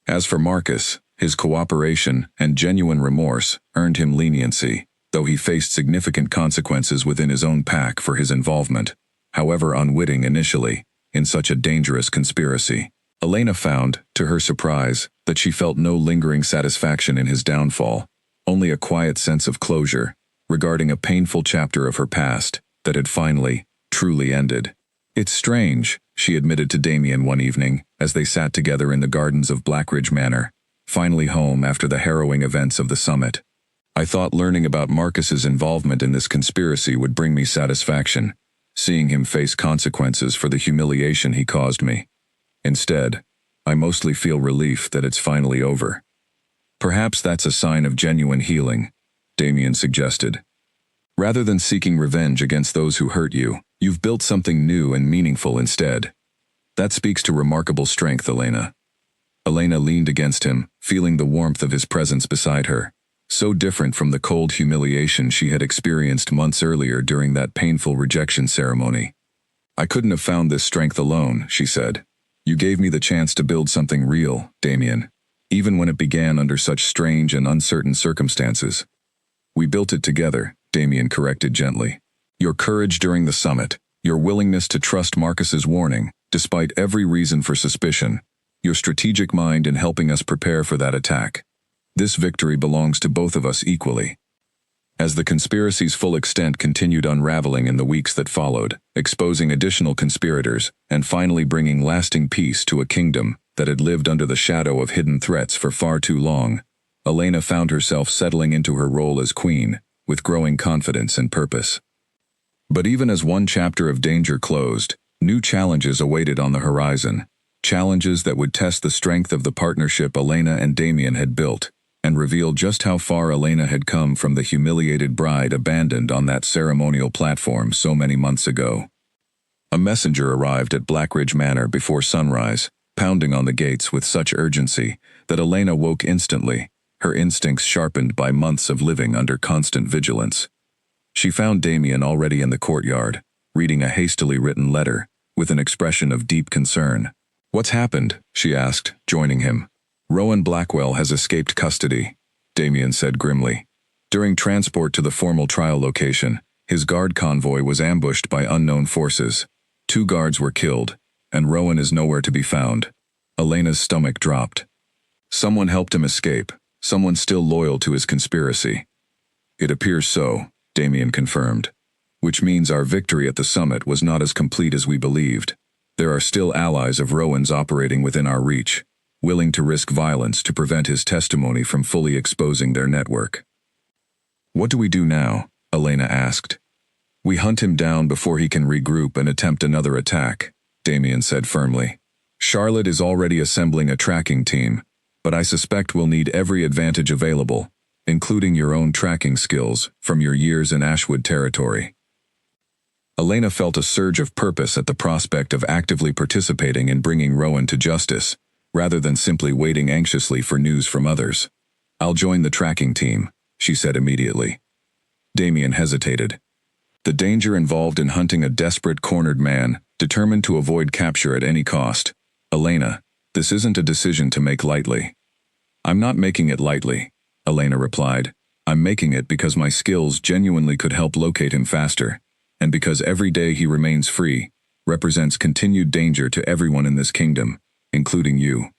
S1: As for Marcus, his cooperation and genuine remorse earned him leniency, though he faced significant consequences within his own pack for his involvement, however unwitting initially, in such a dangerous conspiracy. Elena found, to her surprise, that she felt no lingering satisfaction in his downfall, only a quiet sense of closure, regarding a painful chapter of her past that had finally, truly ended. "It's strange," she admitted to Damien one evening, as they sat together in the gardens of Blackridge Manor, finally home after the harrowing events of the summit. "I thought learning about Marcus's involvement in this conspiracy would bring me satisfaction, seeing him face consequences for the humiliation he caused me. Instead, I mostly feel relief that it's finally over." "Perhaps that's a sign of genuine healing," Damien suggested. "Rather than seeking revenge against those who hurt you, you've built something new and meaningful instead. That speaks to remarkable strength, Elena." Elena leaned against him, feeling the warmth of his presence beside her, so different from the cold humiliation she had experienced months earlier during that painful rejection ceremony. "I couldn't have found this strength alone," she said. "You gave me the chance to build something real, Damien, even when it began under such strange and uncertain circumstances." "We built it together," Damien corrected gently. "Your courage during the summit, your willingness to trust Marcus's warning, despite every reason for suspicion, your strategic mind in helping us prepare for that attack. This victory belongs to both of us equally." As the conspiracy's full extent continued unraveling in the weeks that followed, exposing additional conspirators, and finally bringing lasting peace to a kingdom that had lived under the shadow of hidden threats for far too long, Elena found herself settling into her role as queen, with growing confidence and purpose. But even as one chapter of danger closed, new challenges awaited on the horizon, challenges that would test the strength of the partnership Elena and Damien had built, and reveal just how far Elena had come from the humiliated bride abandoned on that ceremonial platform so many months ago. A messenger arrived at Blackridge Manor before sunrise, pounding on the gates with such urgency that Elena woke instantly, her instincts sharpened by months of living under constant vigilance. She found Damien already in the courtyard, reading a hastily written letter, with an expression of deep concern. "What's happened?" she asked, joining him. "Rowan Blackwell has escaped custody," Damien said grimly. During transport to the formal trial location, his guard convoy was ambushed by unknown forces. 2 guards were killed, and Rowan is nowhere to be found. Elena's stomach dropped. "Someone helped him escape, someone still loyal to his conspiracy." "It appears so," Damien confirmed. "Which means our victory at the summit was not as complete as we believed. There are still allies of Rowan's operating within our reach. willing to risk violence to prevent his testimony from fully exposing their network. "What do we do now?" Elena asked. "We hunt him down before he can regroup and attempt another attack," Damien said firmly. "Charlotte is already assembling a tracking team, but I suspect we'll need every advantage available, including your own tracking skills from your years in Ashwood territory." Elena felt a surge of purpose at the prospect of actively participating in bringing Rowan to justice, rather than simply waiting anxiously for news from others. "I'll join the tracking team," she said immediately. Damien hesitated. The danger involved in hunting a desperate, cornered man, determined to avoid capture at any cost. "Elena, this isn't a decision to make lightly." "I'm not making it lightly," Elena replied. "I'm making it because my skills genuinely could help locate him faster, and because every day he remains free represents continued danger to everyone in this kingdom, including you."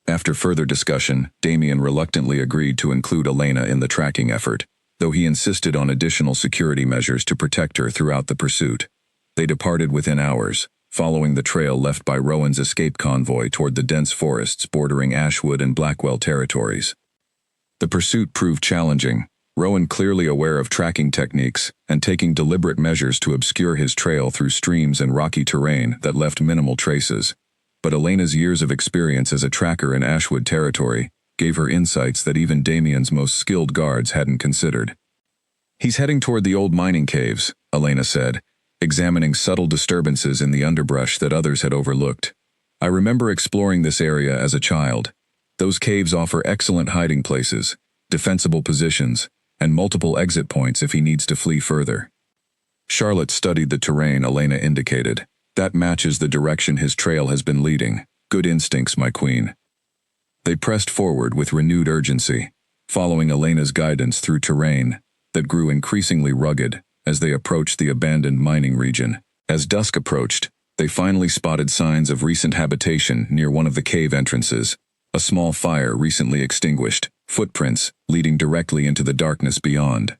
S1: After further discussion, Damien reluctantly agreed to include Elena in the tracking effort, though he insisted on additional security measures to protect her throughout the pursuit. They departed within hours, following the trail left by Rowan's escape convoy toward the dense forests bordering Ashwood and Blackwell territories. The pursuit proved challenging, Rowan clearly aware of tracking techniques and taking deliberate measures to obscure his trail through streams and rocky terrain that left minimal traces. But Elena's years of experience as a tracker in Ashwood territory gave her insights that even Damien's most skilled guards hadn't considered. "He's heading toward the old mining caves," Elena said, examining subtle disturbances in the underbrush that others had overlooked. "I remember exploring this area as a child. Those caves offer excellent hiding places, defensible positions, and multiple exit points if he needs to flee further." Charlotte studied the terrain Elena indicated. "That matches the direction his trail has been leading. Good instincts, my queen." They pressed forward with renewed urgency, following Elena's guidance through terrain that grew increasingly rugged as they approached the abandoned mining region. As dusk approached, they finally spotted signs of recent habitation near one of the cave entrances, a small fire recently extinguished, footprints leading directly into the darkness beyond.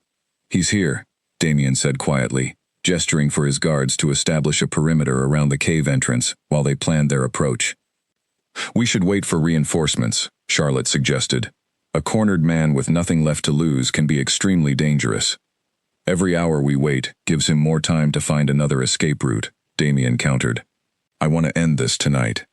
S1: "He's here," Damien said quietly, gesturing for his guards to establish a perimeter around the cave entrance while they planned their approach. "We should wait for reinforcements," Charlotte suggested. "A cornered man with nothing left to lose can be extremely dangerous." "Every hour we wait gives him more time to find another escape route," Damien countered. "I want to end this tonight."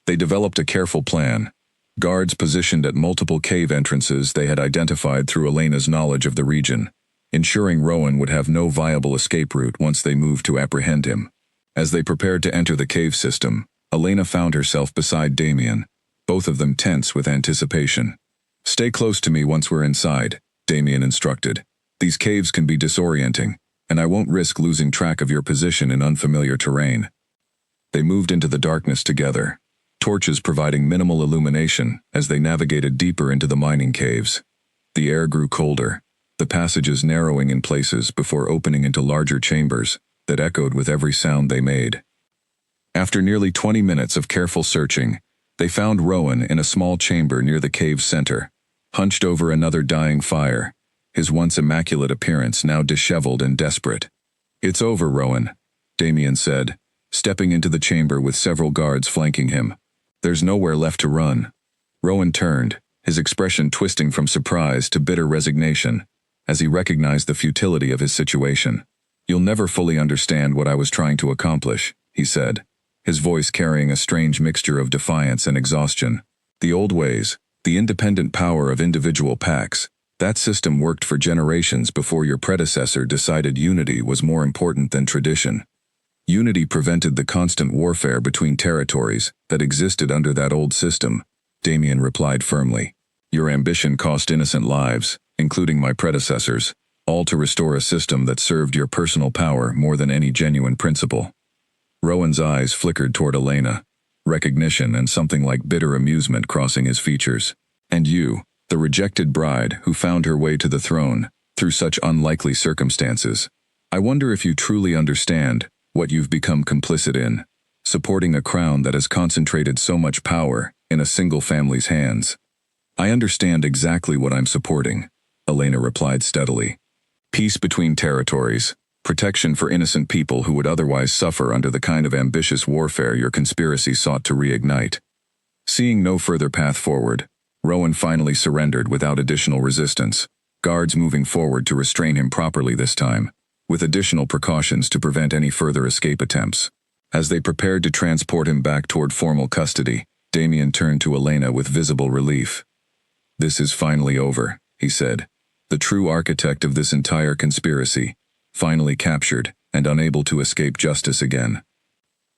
S1: They developed a careful plan. Guards positioned at multiple cave entrances they had identified through Elena's knowledge of the region, ensuring Rowan would have no viable escape route once they moved to apprehend him. As they prepared to enter the cave system, Elena found herself beside Damien, both of them tense with anticipation. "Stay close to me once we're inside," Damien instructed. "These caves can be disorienting, and I won't risk losing track of your position in unfamiliar terrain." They moved into the darkness together, torches providing minimal illumination as they navigated deeper into the mining caves. The air grew colder, the passages narrowing in places before opening into larger chambers that echoed with every sound they made. After nearly 20 minutes of careful searching, they found Rowan in a small chamber near the cave's center, hunched over another dying fire, his once immaculate appearance now disheveled and desperate. "It's over, Rowan," Damien said, stepping into the chamber with several guards flanking him. "There's nowhere left to run." Rowan turned, his expression twisting from surprise to bitter resignation, as he recognized the futility of his situation. "You'll never fully understand what I was trying to accomplish," he said, his voice carrying a strange mixture of defiance and exhaustion. "The old ways, the independent power of individual packs, that system worked for generations before your predecessor decided unity was more important than tradition. Unity prevented the constant warfare between territories that existed under that old system," Damien replied firmly. "Your ambition cost innocent lives, including my predecessors, all to restore a system that served your personal power more than any genuine principle." Rowan's eyes flickered toward Elena, recognition and something like bitter amusement crossing his features. "And you, the rejected bride who found her way to the throne through such unlikely circumstances. I wonder if you truly understand what you've become complicit in, supporting a crown that has concentrated so much power in a single family's hands." "I understand exactly what I'm supporting," Elena replied steadily. "Peace between territories, protection for innocent people who would otherwise suffer under the kind of ambitious warfare your conspiracy sought to reignite. Seeing no further path forward, Rowan finally surrendered without additional resistance, guards moving forward to restrain him properly this time, with additional precautions to prevent any further escape attempts. As they prepared to transport him back toward formal custody, Damien turned to Elena with visible relief. "This is finally over," he said. "The true architect of this entire conspiracy, finally captured and unable to escape justice again."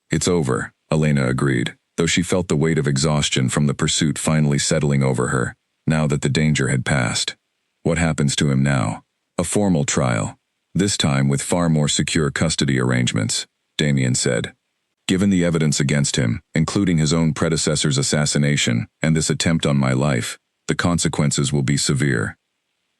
S1: "It's over," Elena agreed, though she felt the weight of exhaustion from the pursuit finally settling over her, now that the danger had passed. "What happens to him now?" "A formal trial, this time with far more secure custody arrangements," Damien said. "Given the evidence against him, including his own predecessor's assassination and this attempt on my life, the consequences will be severe."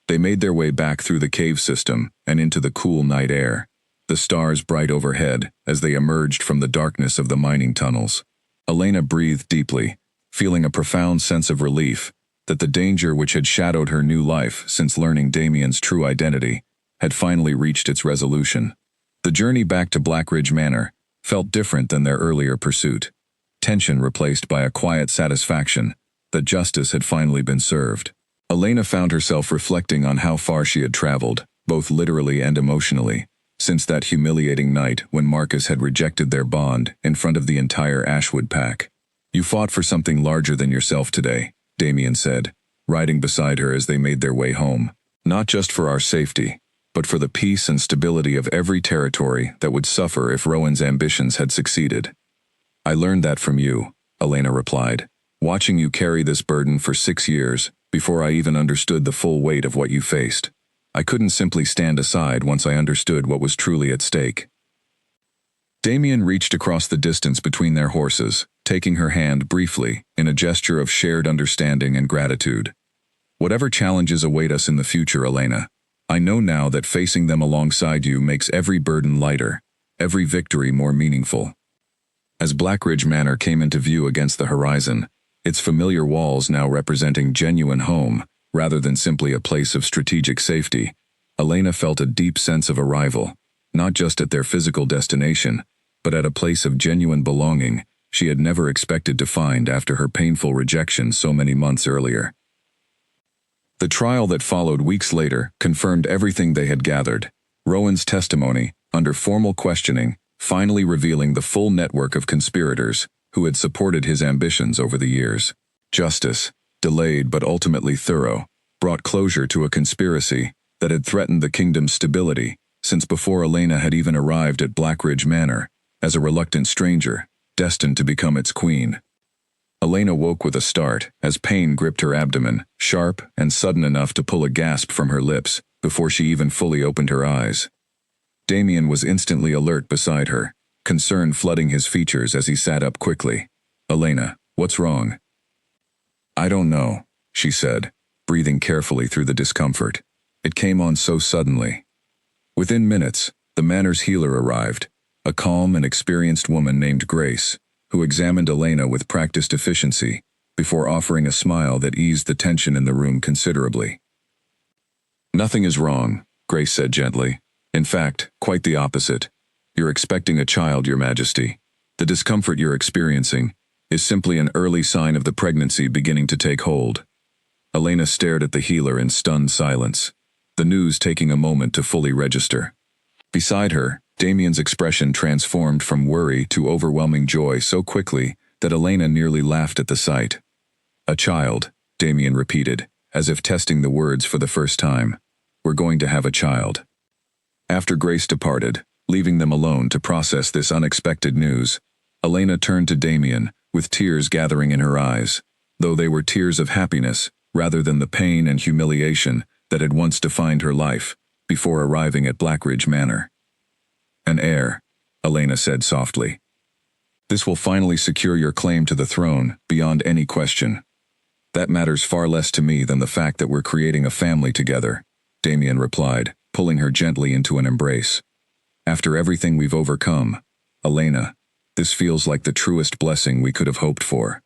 S1: They made their way back through the cave system and into the cool night air, the stars bright overhead as they emerged from the darkness of the mining tunnels. Elena breathed deeply, feeling a profound sense of relief that the danger which had shadowed her new life since learning Damien's true identity had finally reached its resolution. The journey back to Blackridge Manor felt different than their earlier pursuit, tension replaced by a quiet satisfaction that justice had finally been served. Elena found herself reflecting on how far she had traveled, both literally and emotionally, since that humiliating night when Marcus had rejected their bond in front of the entire Ashwood pack. "You fought for something larger than yourself today," Damien said, riding beside her as they made their way home. "Not just for our safety, but for the peace and stability of every territory that would suffer if Rowan's ambitions had succeeded." "I learned that from you," Elena replied, "watching you carry this burden for 6 years, before I even understood the full weight of what you faced. I couldn't simply stand aside once I understood what was truly at stake." Damien reached across the distance between their horses, taking her hand briefly in a gesture of shared understanding and gratitude. "Whatever challenges await us in the future, Elena, I know now that facing them alongside you makes every burden lighter, every victory more meaningful." As Blackridge Manor came into view against the horizon, its familiar walls now representing genuine home rather than simply a place of strategic safety, Elena felt a deep sense of arrival, not just at their physical destination, but at a place of genuine belonging she had never expected to find after her painful rejection so many months earlier. The trial that followed weeks later confirmed everything they had gathered, Rowan's testimony, under formal questioning, finally revealing the full network of conspirators who had supported his ambitions over the years. Justice, delayed but ultimately thorough, brought closure to a conspiracy that had threatened the kingdom's stability since before Elena had even arrived at Blackridge Manor, as a reluctant stranger, destined to become its queen. Elena woke with a start as pain gripped her abdomen, sharp and sudden enough to pull a gasp from her lips before she even fully opened her eyes. Damien was instantly alert beside her, concern flooding his features as he sat up quickly. "Elena, what's wrong?" "I don't know," she said, breathing carefully through the discomfort. It came on so suddenly. Within minutes, the manor's healer arrived, a calm and experienced woman named Grace, who examined Elena with practiced efficiency before offering a smile that eased the tension in the room considerably. "Nothing is wrong," Grace said gently. "In fact, quite the opposite. You're expecting a child, Your Majesty. The discomfort you're experiencing is simply an early sign of the pregnancy beginning to take hold." Elena stared at the healer in stunned silence, the news taking a moment to fully register. Beside her, Damien's expression transformed from worry to overwhelming joy so quickly that Elena nearly laughed at the sight. "A child," Damien repeated, as if testing the words for the first time. "We're going to have a child." After Grace departed, leaving them alone to process this unexpected news, Elena turned to Damien, with tears gathering in her eyes, though they were tears of happiness rather than the pain and humiliation that had once defined her life before arriving at Blackridge Manor. "An heir," Elena said softly. "This will finally secure your claim to the throne beyond any question. That matters far less to me than the fact that we're creating a family together," Damien replied, pulling her gently into an embrace. "After everything we've overcome, Elena, this feels like the truest blessing we could have hoped for."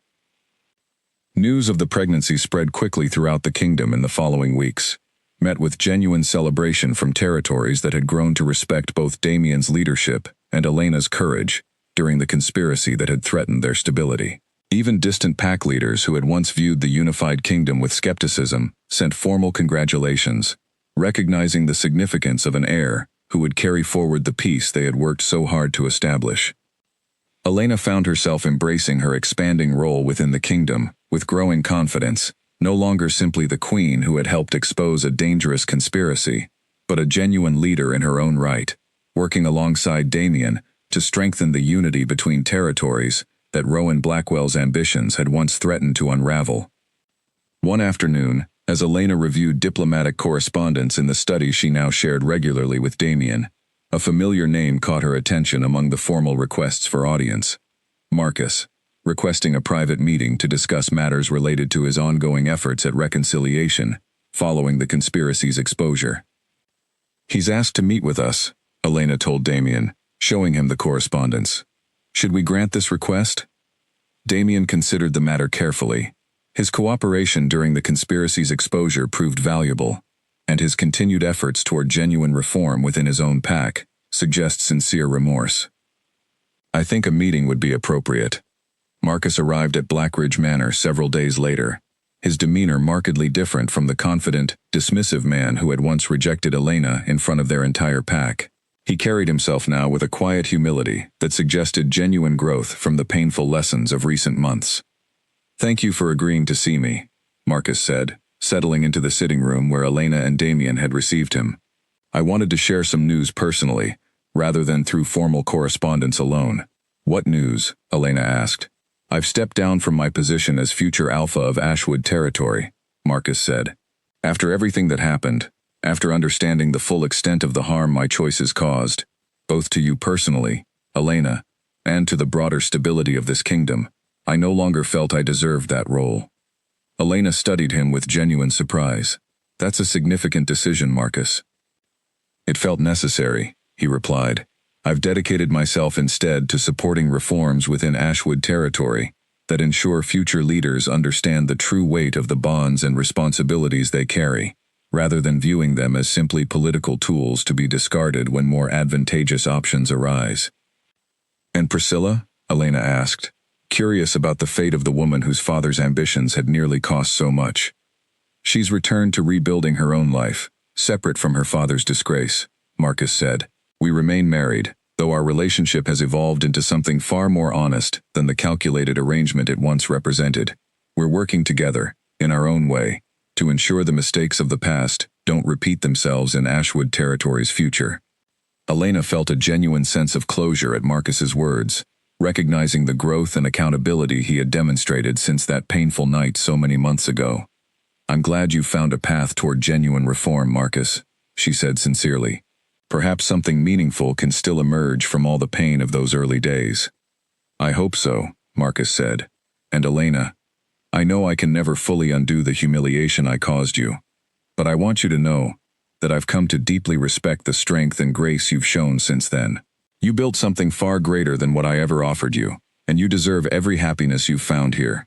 S1: News of the pregnancy spread quickly throughout the kingdom in the following weeks, met with genuine celebration from territories that had grown to respect both Damien's leadership and Elena's courage during the conspiracy that had threatened their stability. Even distant pack leaders who had once viewed the unified kingdom with skepticism sent formal congratulations, recognizing the significance of an heir who would carry forward the peace they had worked so hard to establish. Elena found herself embracing her expanding role within the kingdom with growing confidence, no longer simply the queen who had helped expose a dangerous conspiracy, but a genuine leader in her own right, working alongside Damien to strengthen the unity between territories that Rowan Blackwell's ambitions had once threatened to unravel. One afternoon, as Elena reviewed diplomatic correspondence in the study she now shared regularly with Damien, a familiar name caught her attention among the formal requests for audience. Marcus, requesting a private meeting to discuss matters related to his ongoing efforts at reconciliation following the conspiracy's exposure. "He's asked to meet with us," Elena told Damien, showing him the correspondence. "Should we grant this request?" Damien considered the matter carefully. His cooperation during the conspiracy's exposure proved valuable, and his continued efforts toward genuine reform within his own pack suggest sincere remorse. "I think a meeting would be appropriate." Marcus arrived at Blackridge Manor several days later, his demeanor markedly different from the confident, dismissive man who had once rejected Elena in front of their entire pack. He carried himself now with a quiet humility that suggested genuine growth from the painful lessons of recent months. "Thank you for agreeing to see me," Marcus said, settling into the sitting room where Elena and Damien had received him. "I wanted to share some news personally, rather than through formal correspondence alone." "What news?" Elena asked. "I've stepped down from my position as future alpha of Ashwood territory," Marcus said. "After everything that happened, after understanding the full extent of the harm my choices caused, both to you personally, Elena, and to the broader stability of this kingdom, I no longer felt I deserved that role." Elena studied him with genuine surprise. "That's a significant decision, Marcus." "It felt necessary," he replied. "I've dedicated myself instead to supporting reforms within Ashwood territory that ensure future leaders understand the true weight of the bonds and responsibilities they carry, rather than viewing them as simply political tools to be discarded when more advantageous options arise." "And Priscilla?" Elena asked, curious about the fate of the woman whose father's ambitions had nearly cost so much. "She's returned to rebuilding her own life, separate from her father's disgrace," Marcus said. "We remain married, though our relationship has evolved into something far more honest than the calculated arrangement it once represented. We're working together, in our own way, to ensure the mistakes of the past don't repeat themselves in Ashwood territory's future." Elena felt a genuine sense of closure at Marcus's words, recognizing the growth and accountability he had demonstrated since that painful night so many months ago. "I'm glad you found a path toward genuine reform, Marcus," she said sincerely. "Perhaps something meaningful can still emerge from all the pain of those early days." "I hope so," Marcus said. "And Elena, I know I can never fully undo the humiliation I caused you, but I want you to know that I've come to deeply respect the strength and grace you've shown since then. You built something far greater than what I ever offered you, and you deserve every happiness you've found here."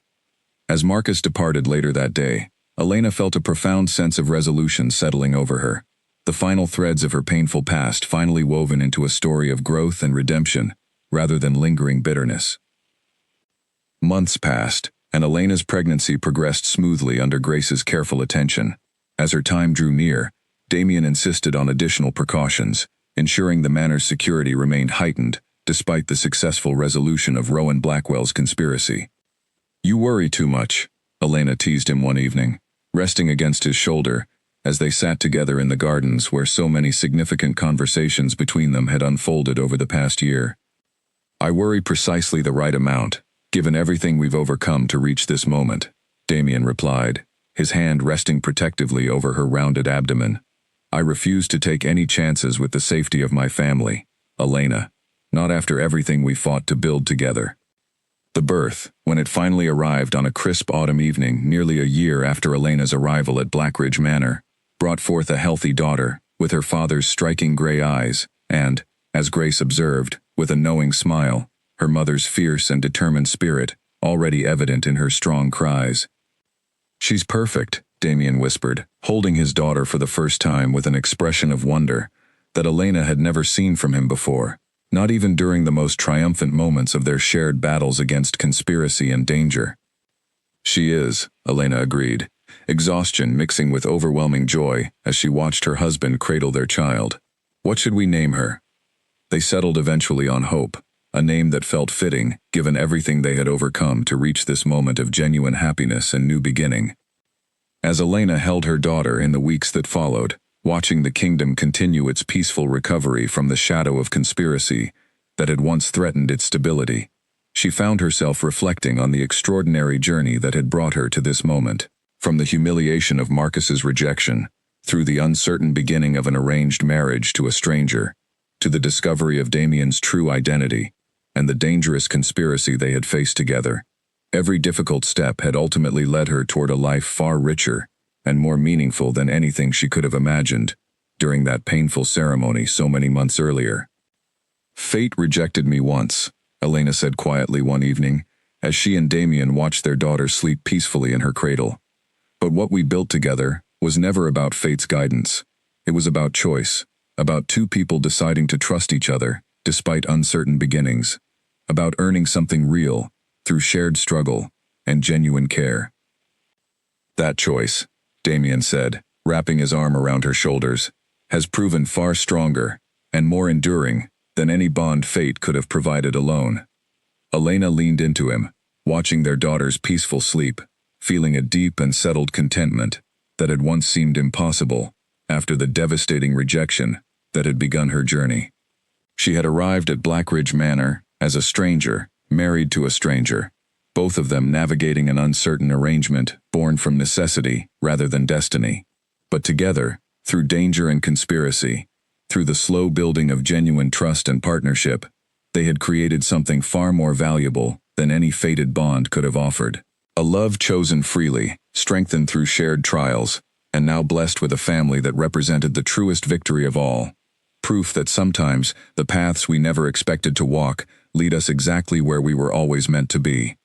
S1: As Marcus departed later that day, Elena felt a profound sense of resolution settling over her, the final threads of her painful past finally woven into a story of growth and redemption, rather than lingering bitterness. Months passed, and Elena's pregnancy progressed smoothly under Grace's careful attention. As her time drew near, Damien insisted on additional precautions, ensuring the manor's security remained heightened despite the successful resolution of Rowan Blackwell's conspiracy. "You worry too much," Elena teased him one evening, resting against his shoulder as they sat together in the gardens where so many significant conversations between them had unfolded over the past year. "I worry precisely the right amount, given everything we've overcome to reach this moment," Damien replied, his hand resting protectively over her rounded abdomen. "I refuse to take any chances with the safety of my family, Elena, not after everything we fought to build together." The birth, when it finally arrived on a crisp autumn evening nearly a year after Elena's arrival at Blackridge Manor, brought forth a healthy daughter, with her father's striking gray eyes, and, as Grace observed, with a knowing smile, her mother's fierce and determined spirit, already evident in her strong cries. "She's perfect," Damien whispered, holding his daughter for the first time with an expression of wonder that Elena had never seen from him before. not even during the most triumphant moments of their shared battles against conspiracy and danger. She is, Elena agreed, exhaustion mixing with overwhelming joy as she watched her husband cradle their child. What should we name her? They settled eventually on Hope, a name that felt fitting, given everything they had overcome to reach this moment of genuine happiness and new beginning. As Elena held her daughter in the weeks that followed, watching the kingdom continue its peaceful recovery from the shadow of conspiracy that had once threatened its stability, she found herself reflecting on the extraordinary journey that had brought her to this moment. From the humiliation of Marcus's rejection, through the uncertain beginning of an arranged marriage to a stranger, to the discovery of Damien's true identity, and the dangerous conspiracy they had faced together, every difficult step had ultimately led her toward a life far richer and more meaningful than anything she could have imagined during that painful ceremony so many months earlier. Fate rejected me once, Elena said quietly one evening, as she and Damien watched their daughter sleep peacefully in her cradle. But what we built together was never about fate's guidance. It was about choice, about two people deciding to trust each other, despite uncertain beginnings, about earning something real through shared struggle and genuine care. That choice, Damien said, wrapping his arm around her shoulders, has proven far stronger and more enduring than any bond fate could have provided alone. Elena leaned into him, watching their daughter's peaceful sleep, feeling a deep and settled contentment that had once seemed impossible after the devastating rejection that had begun her journey. She had arrived at Blackridge Manor as a stranger, married to a stranger, both of them navigating an uncertain arrangement born from necessity rather than destiny. But together, through danger and conspiracy, through the slow building of genuine trust and partnership, they had created something far more valuable than any fated bond could have offered. A love chosen freely, strengthened through shared trials, and now blessed with a family that represented the truest victory of all. Proof that sometimes the paths we never expected to walk lead us exactly where we were always meant to be.